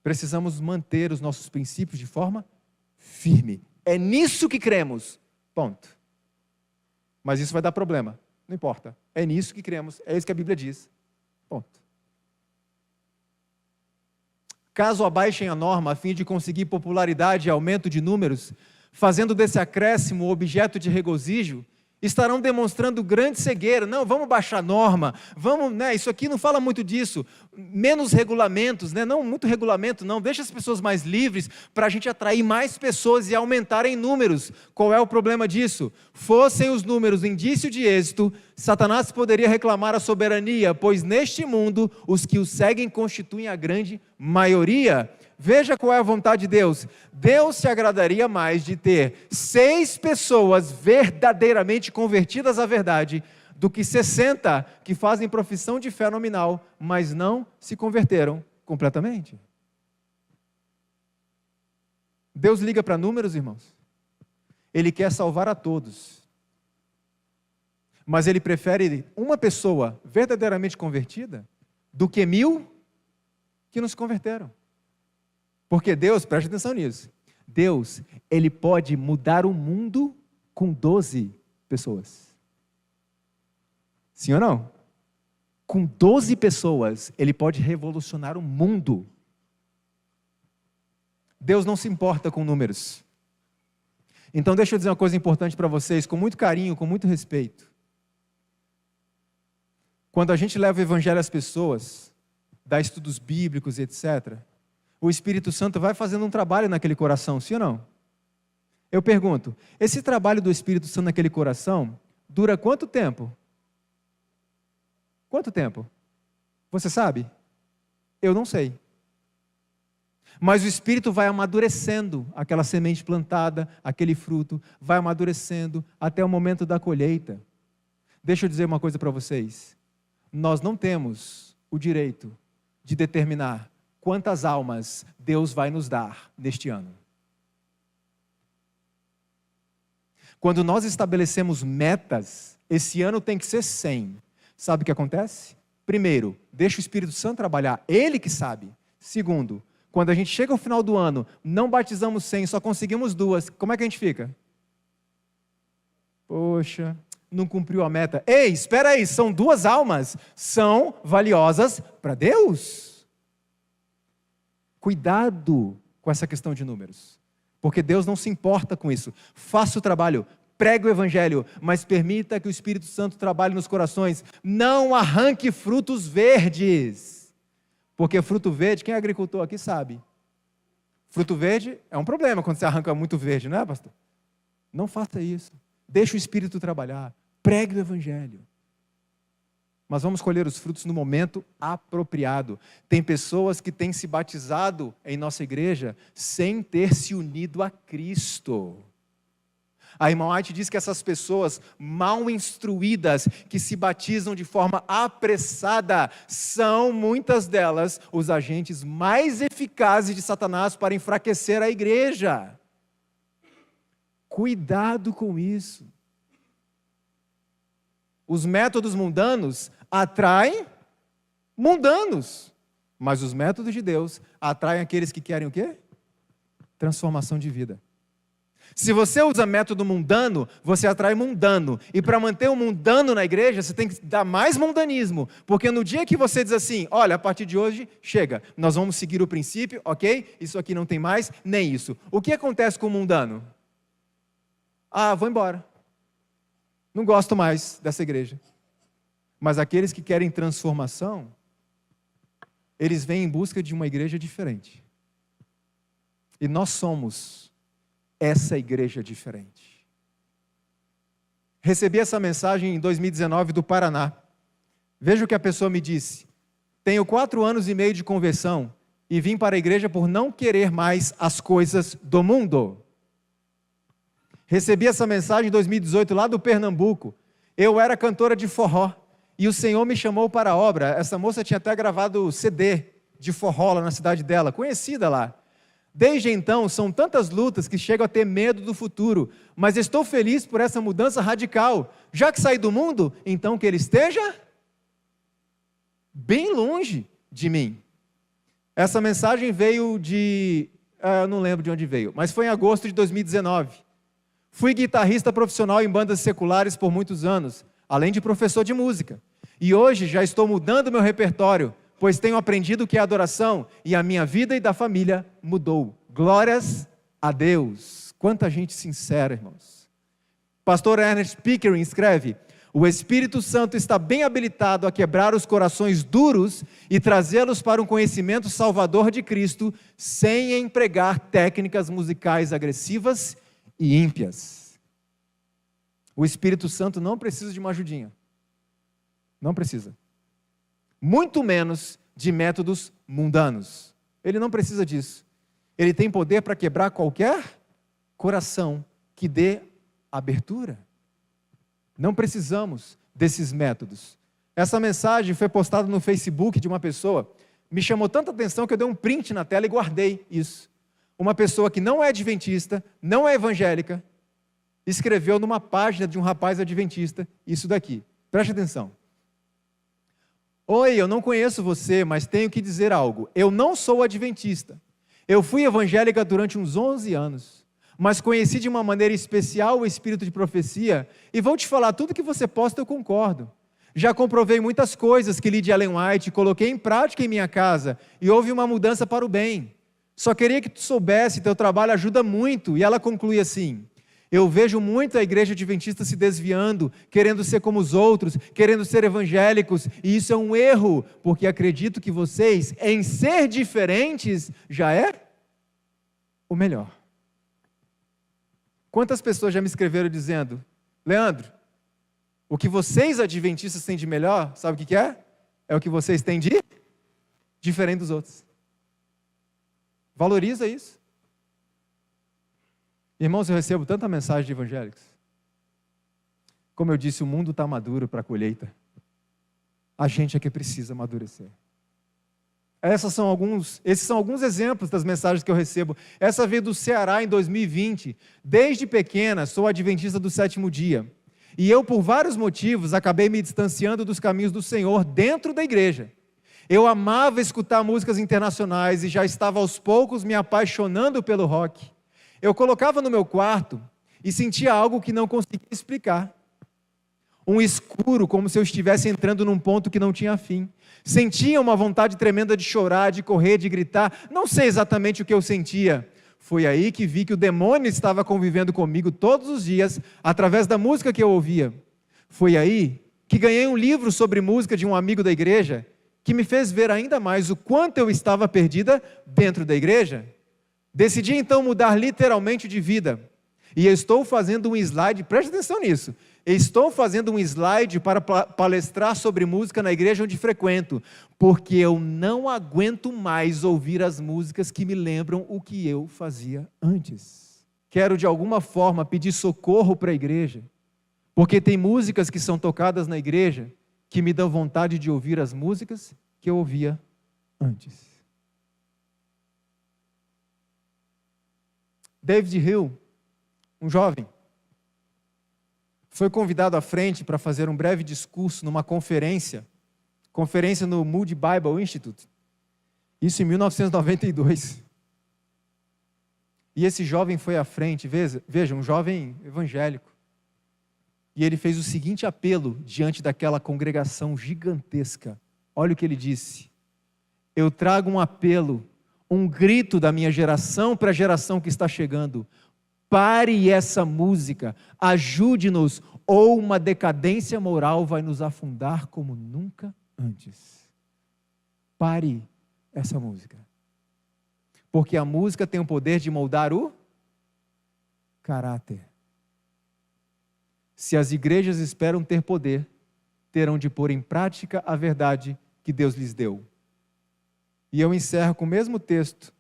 Precisamos manter os nossos princípios de forma firme. É nisso que cremos. Ponto. Mas isso vai dar problema. Não importa. É nisso que cremos. É isso que a Bíblia diz. Ponto. Caso abaixem a norma a fim de conseguir popularidade e aumento de números, fazendo desse acréscimo objeto de regozijo, estarão demonstrando grande cegueira. Não, vamos baixar a norma, vamos, isso aqui não fala muito disso, menos regulamentos, não muito regulamento não, deixa as pessoas mais livres para a gente atrair mais pessoas e aumentar em números. Qual é o problema disso? Fossem os números indício de êxito, Satanás poderia reclamar a soberania, pois neste mundo os que o seguem constituem a grande maioria. Veja qual é a vontade de Deus. Deus se agradaria mais de ter 6 pessoas verdadeiramente convertidas à verdade do que 60 que fazem profissão de fé nominal, mas não se converteram completamente. Deus liga para números, irmãos. Ele quer salvar a todos. Mas Ele prefere uma pessoa verdadeiramente convertida do que 1000 que não se converteram. Porque Deus, preste atenção nisso, Deus, Ele pode mudar o mundo com 12 pessoas. Sim ou não? Com 12 pessoas, Ele pode revolucionar o mundo. Deus não se importa com números. Então deixa eu dizer uma coisa importante para vocês, com muito carinho, com muito respeito. Quando a gente leva o evangelho às pessoas, dá estudos bíblicos, etc., o Espírito Santo vai fazendo um trabalho naquele coração, sim ou não? Eu pergunto, esse trabalho do Espírito Santo naquele coração dura quanto tempo? Quanto tempo? Você sabe? Eu não sei. Mas o Espírito vai amadurecendo aquela semente plantada, aquele fruto, vai amadurecendo até o momento da colheita. Deixa eu dizer uma coisa para vocês. Nós não temos o direito de determinar quantas almas Deus vai nos dar neste ano. Quando nós estabelecemos metas, esse ano tem que ser 100. Sabe o que acontece? Primeiro, deixa o Espírito Santo trabalhar, Ele que sabe. Segundo, quando a gente chega ao final do ano, não batizamos 100, só conseguimos 2, como é que a gente fica? Poxa, não cumpriu a meta. Ei, espera aí, são 2 almas, são valiosas para Deus. Cuidado com essa questão de números, porque Deus não se importa com isso. Faça o trabalho, pregue o evangelho, mas permita que o Espírito Santo trabalhe nos corações. Não arranque frutos verdes, porque fruto verde, quem é agricultor aqui sabe. Fruto verde é um problema quando você arranca muito verde, não é, pastor? Não faça isso. Deixe o Espírito trabalhar, pregue o evangelho. Mas vamos colher os frutos no momento apropriado. Tem pessoas que têm se batizado em nossa igreja sem ter se unido a Cristo. A irmã White diz que essas pessoas mal instruídas, que se batizam de forma apressada, são, muitas delas, os agentes mais eficazes de Satanás para enfraquecer a igreja. Cuidado com isso. Os métodos mundanos atraem mundanos, mas os métodos de Deus atraem aqueles que querem o quê? Transformação de vida. Se você usa método mundano, você atrai mundano. E para manter o mundano na igreja, você tem que dar mais mundanismo. Porque no dia que você diz assim, olha, a partir de hoje, chega, nós vamos seguir o princípio, ok? Isso aqui não tem mais, nem isso. O que acontece com o mundano? Ah, vou embora. Não gosto mais dessa igreja. Mas aqueles que querem transformação, eles vêm em busca de uma igreja diferente. E nós somos essa igreja diferente. Recebi essa mensagem em 2019 do Paraná. Veja o que a pessoa me disse. Tenho 4 anos e meio de conversão e vim para a igreja por não querer mais as coisas do mundo. Recebi essa mensagem em 2018 lá do Pernambuco. Eu era cantora de forró e o Senhor me chamou para a obra. Essa moça tinha até gravado CD de forró lá na cidade dela, conhecida lá. Desde então, são tantas lutas que chego a ter medo do futuro, mas estou feliz por essa mudança radical. Já que saí do mundo, então que ele esteja bem longe de mim. Essa mensagem veio eu não lembro de onde veio, mas foi em agosto de 2019. Fui guitarrista profissional em bandas seculares por muitos anos, além de professor de música. E hoje já estou mudando meu repertório, pois tenho aprendido o que é adoração e a minha vida e da família mudou. Glórias a Deus. Quanta gente sincera, irmãos. Pastor Ernest Pickering escreve: o Espírito Santo está bem habilitado a quebrar os corações duros e trazê-los para um conhecimento salvador de Cristo, sem empregar técnicas musicais agressivas e ímpias. O Espírito Santo não precisa de uma ajudinha. Não precisa. Muito menos de métodos mundanos. Ele não precisa disso. Ele tem poder para quebrar qualquer coração que dê abertura. Não precisamos desses métodos. Essa mensagem foi postada no Facebook de uma pessoa, me chamou tanta atenção que eu dei um print na tela e guardei isso. Uma pessoa que não é adventista, não é evangélica, escreveu numa página de um rapaz adventista isso daqui. Preste atenção. Oi, eu não conheço você, mas tenho que dizer algo. Eu não sou adventista. Eu fui evangélica durante uns 11 anos, mas conheci de uma maneira especial o espírito de profecia e vou te falar, tudo que você posta eu concordo. Já comprovei muitas coisas que li de Ellen White, coloquei em prática em minha casa e houve uma mudança para o bem. Só queria que tu soubesse, teu trabalho ajuda muito. E ela conclui assim: Eu vejo muito a igreja adventista se desviando, querendo ser como os outros, querendo ser evangélicos, e isso é um erro, porque acredito que vocês, em ser diferentes, já é o melhor. Quantas pessoas já me escreveram dizendo: Leandro, o que vocês adventistas têm de melhor, sabe o que é? É o que vocês têm de diferente dos outros. Valoriza isso. Irmãos, eu recebo tanta mensagem de evangélicos. Como eu disse, o mundo está maduro para a colheita. A gente é que precisa amadurecer. Esses são alguns exemplos das mensagens que eu recebo. Essa veio do Ceará em 2020. Desde pequena, sou adventista do sétimo dia. E eu, por vários motivos, acabei me distanciando dos caminhos do Senhor dentro da igreja. Eu amava escutar músicas internacionais e já estava aos poucos me apaixonando pelo rock. Eu colocava no meu quarto e sentia algo que não conseguia explicar. Um escuro, como se eu estivesse entrando num ponto que não tinha fim. Sentia uma vontade tremenda de chorar, de correr, de gritar. Não sei exatamente o que eu sentia. Foi aí que vi que o demônio estava convivendo comigo todos os dias, através da música que eu ouvia. Foi aí que ganhei um livro sobre música de um amigo da igreja, que me fez ver ainda mais o quanto eu estava perdida dentro da igreja. Decidi então mudar literalmente de vida. E eu estou fazendo um slide, preste atenção nisso. Estou fazendo um slide para palestrar sobre música na igreja onde frequento, porque eu não aguento mais ouvir as músicas que me lembram o que eu fazia antes. Quero de alguma forma pedir socorro para a igreja, porque tem músicas que são tocadas na igreja que me dão vontade de ouvir as músicas que eu ouvia antes. David Hill, um jovem, foi convidado à frente para fazer um breve discurso numa conferência no Moody Bible Institute, isso em 1992. E esse jovem foi à frente, veja, um jovem evangélico, e ele fez o seguinte apelo diante daquela congregação gigantesca. Olha o que ele disse: eu trago um apelo, um grito da minha geração para a geração que está chegando. Pare essa música, ajude-nos, ou uma decadência moral vai nos afundar como nunca antes. Pare essa música. Porque a música tem o poder de moldar o caráter. Se as igrejas esperam ter poder, terão de pôr em prática a verdade que Deus lhes deu. E eu encerro com o mesmo texto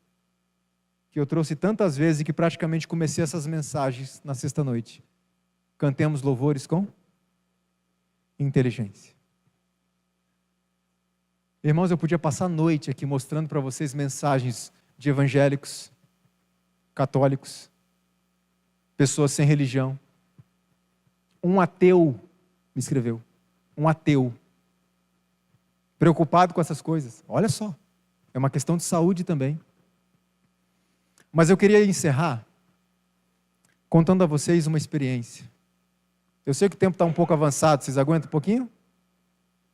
que eu trouxe tantas vezes e que praticamente comecei essas mensagens na sexta-noite. Cantemos louvores com inteligência. Irmãos, eu podia passar a noite aqui mostrando para vocês mensagens de evangélicos, católicos, pessoas sem religião. Um ateu me escreveu, um ateu, preocupado com essas coisas. Olha só, é uma questão de saúde também. Mas eu queria encerrar contando a vocês uma experiência. Eu sei que o tempo está um pouco avançado, vocês aguentam um pouquinho?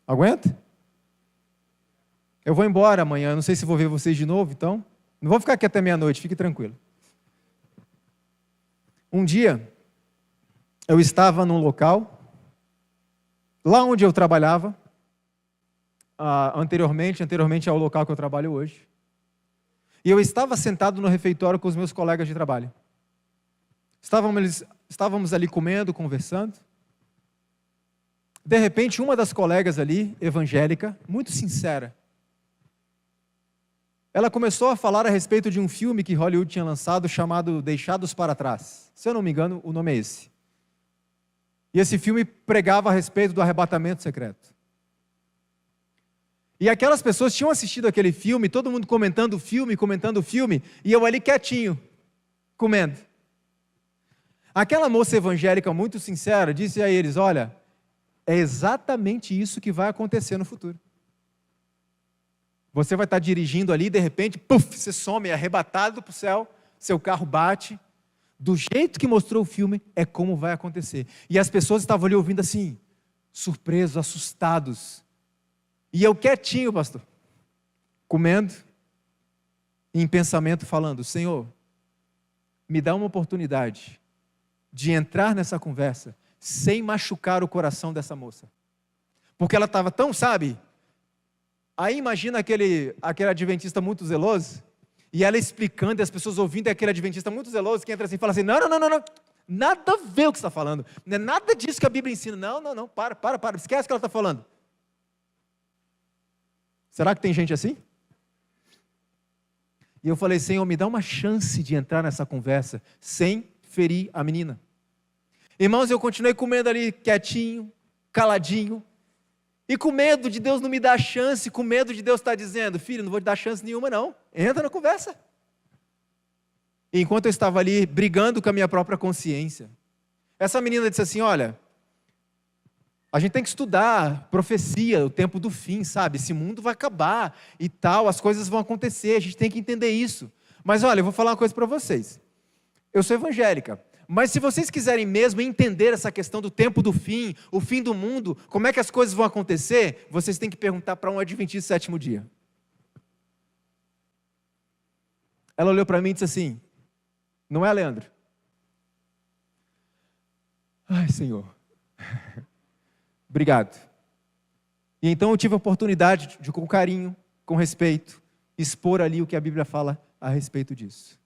Aguenta? Eu vou embora amanhã, não sei se vou ver vocês de novo, então. Não vou ficar aqui até meia-noite, fique tranquilo. Um dia, eu estava num local, lá onde eu trabalhava, anteriormente ao local que eu trabalho hoje. E eu estava sentado no refeitório com os meus colegas de trabalho. Estávamos ali comendo, conversando. De repente, uma das colegas ali, evangélica, muito sincera, ela começou a falar a respeito de um filme que Hollywood tinha lançado chamado Deixados para Trás. Se eu não me engano, o nome é esse. E esse filme pregava a respeito do arrebatamento secreto. E aquelas pessoas tinham assistido aquele filme, todo mundo comentando o filme, e eu ali quietinho, comendo. Aquela moça evangélica muito sincera disse a eles: olha, é exatamente isso que vai acontecer no futuro. Você vai estar dirigindo ali, de repente, puf, você some, é arrebatado para o céu, seu carro bate. Do jeito que mostrou o filme, é como vai acontecer. E as pessoas estavam ali ouvindo assim, surpresos, assustados. E eu quietinho, pastor, comendo, em pensamento falando: Senhor, me dá uma oportunidade de entrar nessa conversa sem machucar o coração dessa moça. Porque ela estava tão, sabe? Aí imagina aquele adventista muito zeloso, e ela explicando, e as pessoas ouvindo, e aquele adventista muito zeloso que entra assim e fala assim, não, nada a ver o que você está falando, não é nada disso que a Bíblia ensina, não, para, esquece o que ela está falando. Será que tem gente assim? E eu falei, Senhor, me dá uma chance de entrar nessa conversa, sem ferir a menina. Irmãos, eu continuei comendo ali, quietinho, caladinho, e com medo de Deus não me dar chance, com medo de Deus estar dizendo, filho, não vou te dar chance nenhuma não, entra na conversa. E enquanto eu estava ali brigando com a minha própria consciência, essa menina disse assim, olha, a gente tem que estudar profecia, o tempo do fim, sabe, esse mundo vai acabar e tal, as coisas vão acontecer, a gente tem que entender isso. Mas olha, eu vou falar uma coisa para vocês, eu sou evangélica, mas se vocês quiserem mesmo entender essa questão do tempo do fim, o fim do mundo, como é que as coisas vão acontecer, vocês têm que perguntar para um adventista do sétimo dia. Ela olhou para mim e disse assim, não é, Leandro? Ai, Senhor, obrigado. E então eu tive a oportunidade de, com carinho, com respeito, expor ali o que a Bíblia fala a respeito disso.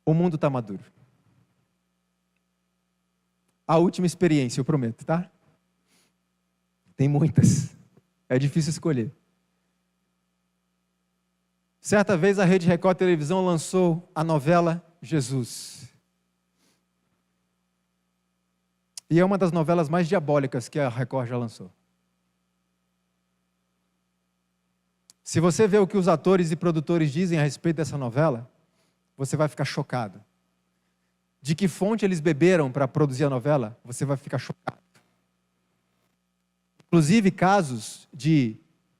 O mundo está maduro. A última experiência, eu prometo, tá? Tem muitas. É difícil escolher. Certa vez a Rede Record Televisão lançou a novela Jesus. E é uma das novelas mais diabólicas que a Record já lançou. Se você vê o que os atores e produtores dizem a respeito dessa novela, você vai ficar chocado. De que fonte eles beberam para produzir a novela, você vai ficar chocado. Inclusive casos de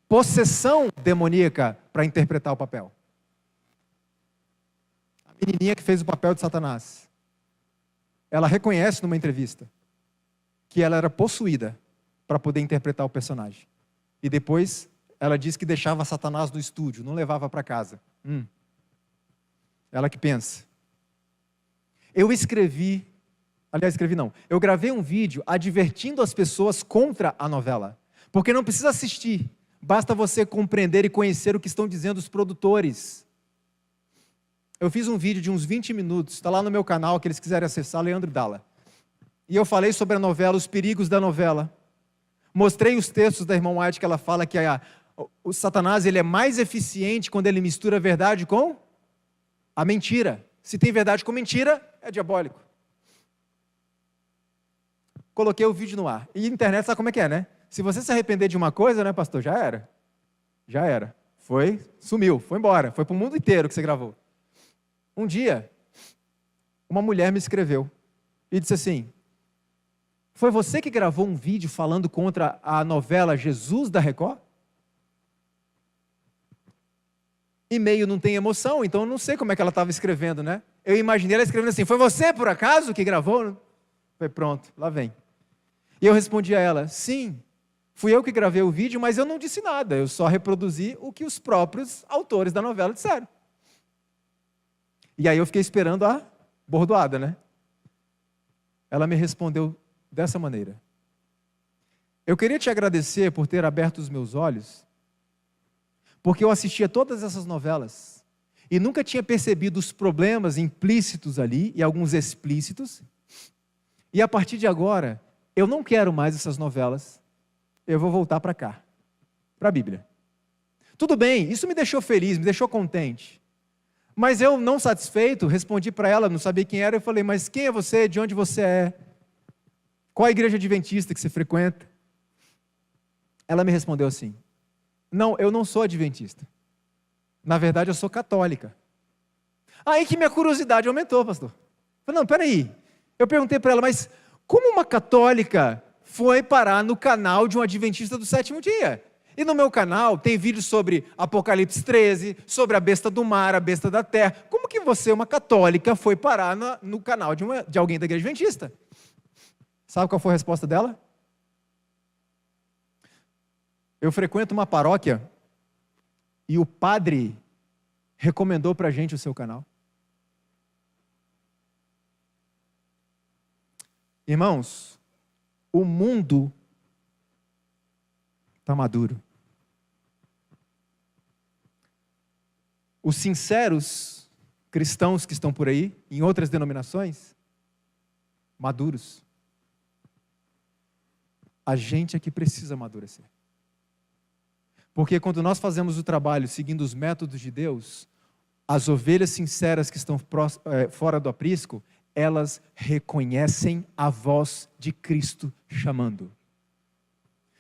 possessão demoníaca para interpretar o papel. A menininha que fez o papel de Satanás, ela reconhece numa entrevista que ela era possuída para poder interpretar o personagem. E depois ela disse que deixava Satanás no estúdio, não levava para casa. Ela que pensa. Eu gravei um vídeo advertindo as pessoas contra a novela. Porque não precisa assistir, basta você compreender e conhecer o que estão dizendo os produtores. Eu fiz um vídeo de uns 20 minutos, está lá no meu canal, que eles quiserem acessar, Leandro Dalla. E eu falei sobre a novela, os perigos da novela. Mostrei os textos da irmã White que ela fala que o Satanás ele é mais eficiente quando ele mistura a verdade com a mentira. Se tem verdade com mentira, é diabólico. Coloquei o vídeo no ar. E a internet sabe como é que é, né? Se você se arrepender de uma coisa, né, pastor? Já era. Já era. Sumiu, foi embora. Foi para o mundo inteiro que você gravou. Um dia, uma mulher me escreveu e disse assim, foi você que gravou um vídeo falando contra a novela Jesus da Record? E-mail não tem emoção, então eu não sei como é que ela estava escrevendo, né? Eu imaginei ela escrevendo assim, foi você por acaso que gravou? Foi pronto, lá vem. E eu respondi a ela, sim, fui eu que gravei o vídeo, mas eu não disse nada, eu só reproduzi o que os próprios autores da novela disseram. E aí eu fiquei esperando a bordoada, né? Ela me respondeu dessa maneira. Eu queria te agradecer por ter aberto os meus olhos, porque eu assistia todas essas novelas e nunca tinha percebido os problemas implícitos ali e alguns explícitos. E a partir de agora, eu não quero mais essas novelas, eu vou voltar para cá, para a Bíblia. Tudo bem, isso me deixou feliz, me deixou contente. Mas eu, não satisfeito, respondi para ela, não sabia quem era, eu falei, mas quem é você, de onde você é? Qual a igreja adventista que você frequenta? Ela me respondeu assim, não, eu não sou adventista. Na verdade, eu sou católica. Aí que minha curiosidade aumentou, pastor. Eu falei, não, peraí. Eu perguntei para ela, mas como uma católica foi parar no canal de um adventista do sétimo dia? E no meu canal tem vídeos sobre Apocalipse 13, sobre a besta do mar, a besta da terra. Como que você, uma católica, foi parar no canal de alguém da igreja adventista? Sabe qual foi a resposta dela? Eu frequento uma paróquia e o padre recomendou para a gente o seu canal. Irmãos, o mundo está maduro. Os sinceros cristãos que estão por aí, em outras denominações, maduros. A gente é que precisa amadurecer. Porque quando nós fazemos o trabalho seguindo os métodos de Deus, as ovelhas sinceras que estão fora do aprisco, elas reconhecem a voz de Cristo chamando.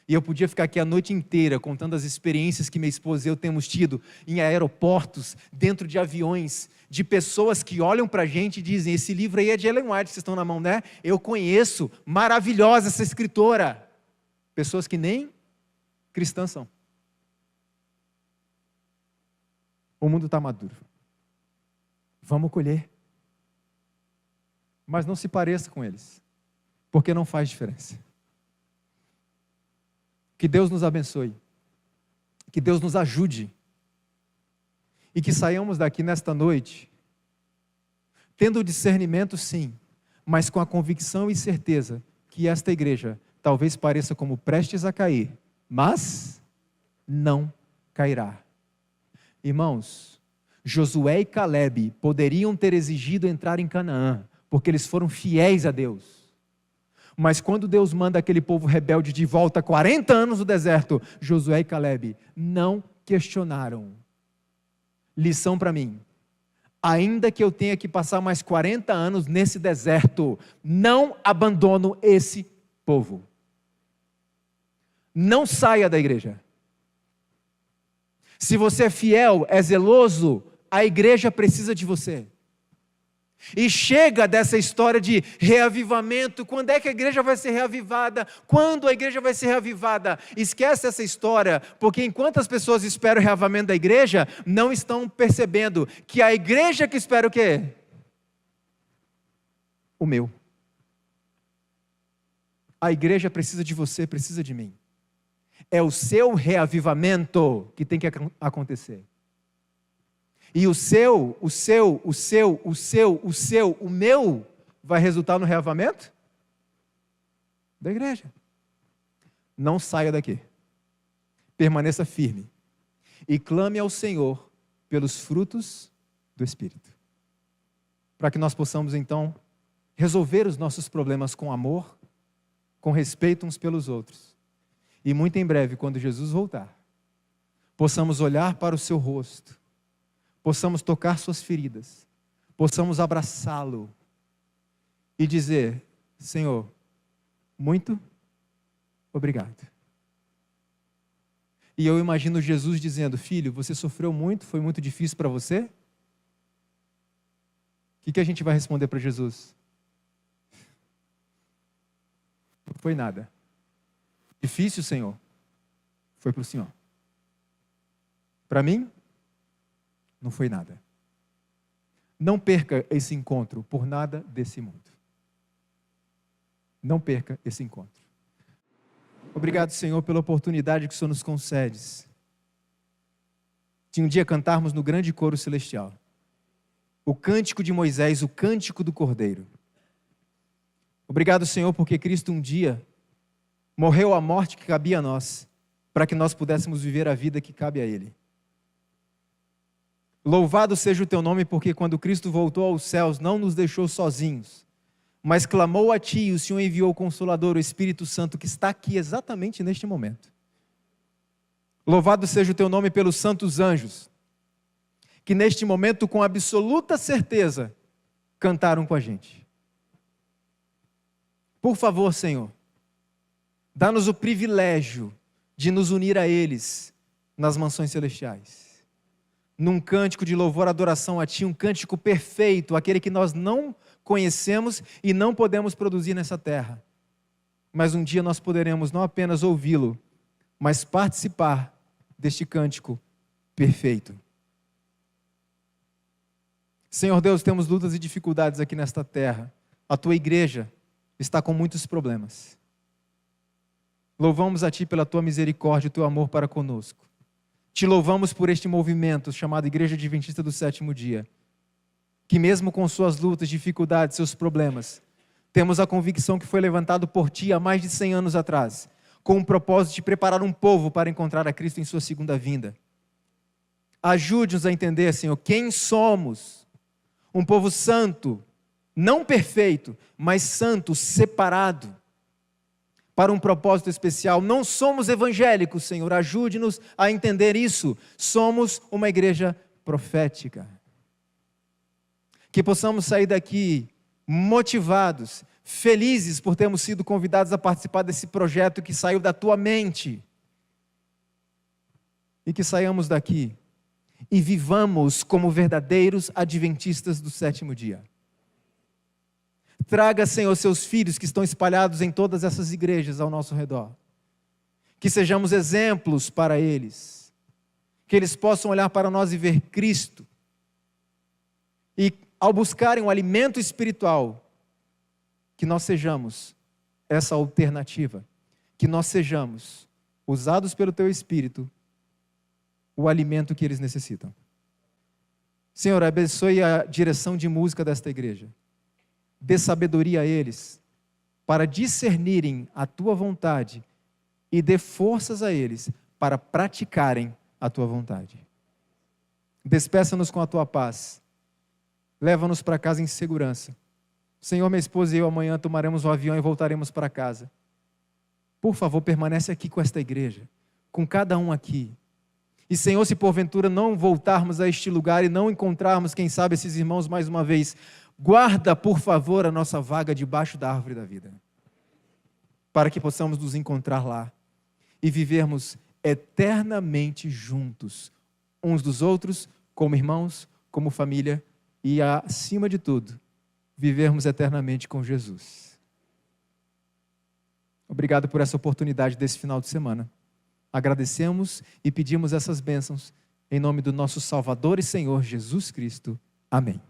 E eu podia ficar aqui a noite inteira contando as experiências que minha esposa e eu temos tido em aeroportos, dentro de aviões, de pessoas que olham para a gente e dizem: esse livro aí é de Ellen White, vocês estão na mão, né? Eu conheço, maravilhosa essa escritora. Pessoas que nem cristãs são. O mundo está maduro. Vamos colher. Mas não se pareça com eles, porque não faz diferença. Que Deus nos abençoe, que Deus nos ajude, e que saiamos daqui nesta noite, tendo o discernimento sim, mas com a convicção e certeza que esta igreja talvez pareça como prestes a cair, mas não cairá. Irmãos, Josué e Calebe poderiam ter exigido entrar em Canaã, porque eles foram fiéis a Deus. Mas quando Deus manda aquele povo rebelde de volta 40 anos no deserto, Josué e Calebe não questionaram. Lição para mim: ainda que eu tenha que passar mais 40 anos nesse deserto, não abandono esse povo. Não saia da igreja. Se você é fiel, é zeloso, a igreja precisa de você. E chega dessa história de reavivamento. Quando é que a igreja vai ser reavivada? Quando a igreja vai ser reavivada? Esquece essa história, porque enquanto as pessoas esperam o reavivamento da igreja, não estão percebendo que a igreja que espera o quê? O meu. A igreja precisa de você, precisa de mim. É o seu reavivamento que tem que acontecer. E o meu vai resultar no reavivamento da igreja. Não saia daqui. Permaneça firme. E clame ao Senhor pelos frutos do Espírito. Para que nós possamos então resolver os nossos problemas com amor, com respeito uns pelos outros. E muito em breve, quando Jesus voltar, possamos olhar para o seu rosto, possamos tocar suas feridas, possamos abraçá-lo e dizer: Senhor, muito obrigado. E eu imagino Jesus dizendo: filho, você sofreu muito, foi muito difícil para você? O que a gente vai responder para Jesus? Não foi nada. Difícil, Senhor, foi para o Senhor. Para mim, não foi nada. Não perca esse encontro por nada desse mundo. Não perca esse encontro. Obrigado, Senhor, pela oportunidade que o Senhor nos concedes de um dia cantarmos no grande coro celestial o cântico de Moisés, o cântico do Cordeiro. Obrigado, Senhor, porque Cristo um dia morreu a morte que cabia a nós, para que nós pudéssemos viver a vida que cabe a Ele. Louvado seja o teu nome, porque quando Cristo voltou aos céus, não nos deixou sozinhos, mas clamou a ti, e o Senhor enviou o Consolador, o Espírito Santo, que está aqui exatamente neste momento. Louvado seja o teu nome pelos santos anjos, que neste momento, com absoluta certeza, cantaram com a gente. Por favor, Senhor, dá-nos o privilégio de nos unir a eles nas mansões celestiais. Num cântico de louvor e adoração a Ti, um cântico perfeito, aquele que nós não conhecemos e não podemos produzir nessa terra. Mas um dia nós poderemos não apenas ouvi-lo, mas participar deste cântico perfeito. Senhor Deus, temos lutas e dificuldades aqui nesta terra. A Tua igreja está com muitos problemas. Louvamos a Ti pela Tua misericórdia e o Teu amor para conosco. Te louvamos por este movimento chamado Igreja Adventista do Sétimo Dia, que mesmo com suas lutas, dificuldades, seus problemas, Temos a convicção que foi levantado por Ti há mais de 100 anos atrás, com o propósito de preparar um povo para encontrar a Cristo em sua segunda vinda. Ajude-nos a entender, Senhor, quem somos. Um povo santo, não perfeito, mas santo, separado, para um propósito especial. Não somos evangélicos, Senhor, ajude-nos a entender isso. Somos uma igreja profética. Que possamos sair daqui motivados, felizes por termos sido convidados a participar desse projeto que saiu da Tua mente. E que saiamos daqui e vivamos como verdadeiros adventistas do sétimo dia. Traga, Senhor, seus filhos que estão espalhados em todas essas igrejas ao nosso redor. Que sejamos exemplos para eles. Que eles possam olhar para nós e ver Cristo. E ao buscarem um alimento espiritual, que nós sejamos essa alternativa. Que nós sejamos, usados pelo Teu Espírito, o alimento que eles necessitam. Senhor, abençoe a direção de música desta igreja. Dê sabedoria a eles, para discernirem a Tua vontade e dê forças a eles para praticarem a Tua vontade. Despeça-nos com a Tua paz. Leva-nos para casa em segurança. Senhor, minha esposa e eu amanhã tomaremos o avião e voltaremos para casa. Por favor, permanece aqui com esta igreja, com cada um aqui. E Senhor, se porventura não voltarmos a este lugar e não encontrarmos, quem sabe, esses irmãos mais uma vez, guarda, por favor, a nossa vaga debaixo da árvore da vida, para que possamos nos encontrar lá e vivermos eternamente juntos, uns dos outros, como irmãos, como família, e acima de tudo, vivermos eternamente com Jesus. Obrigado por essa oportunidade desse final de semana. Agradecemos e pedimos essas bênçãos em nome do nosso Salvador e Senhor Jesus Cristo. Amém.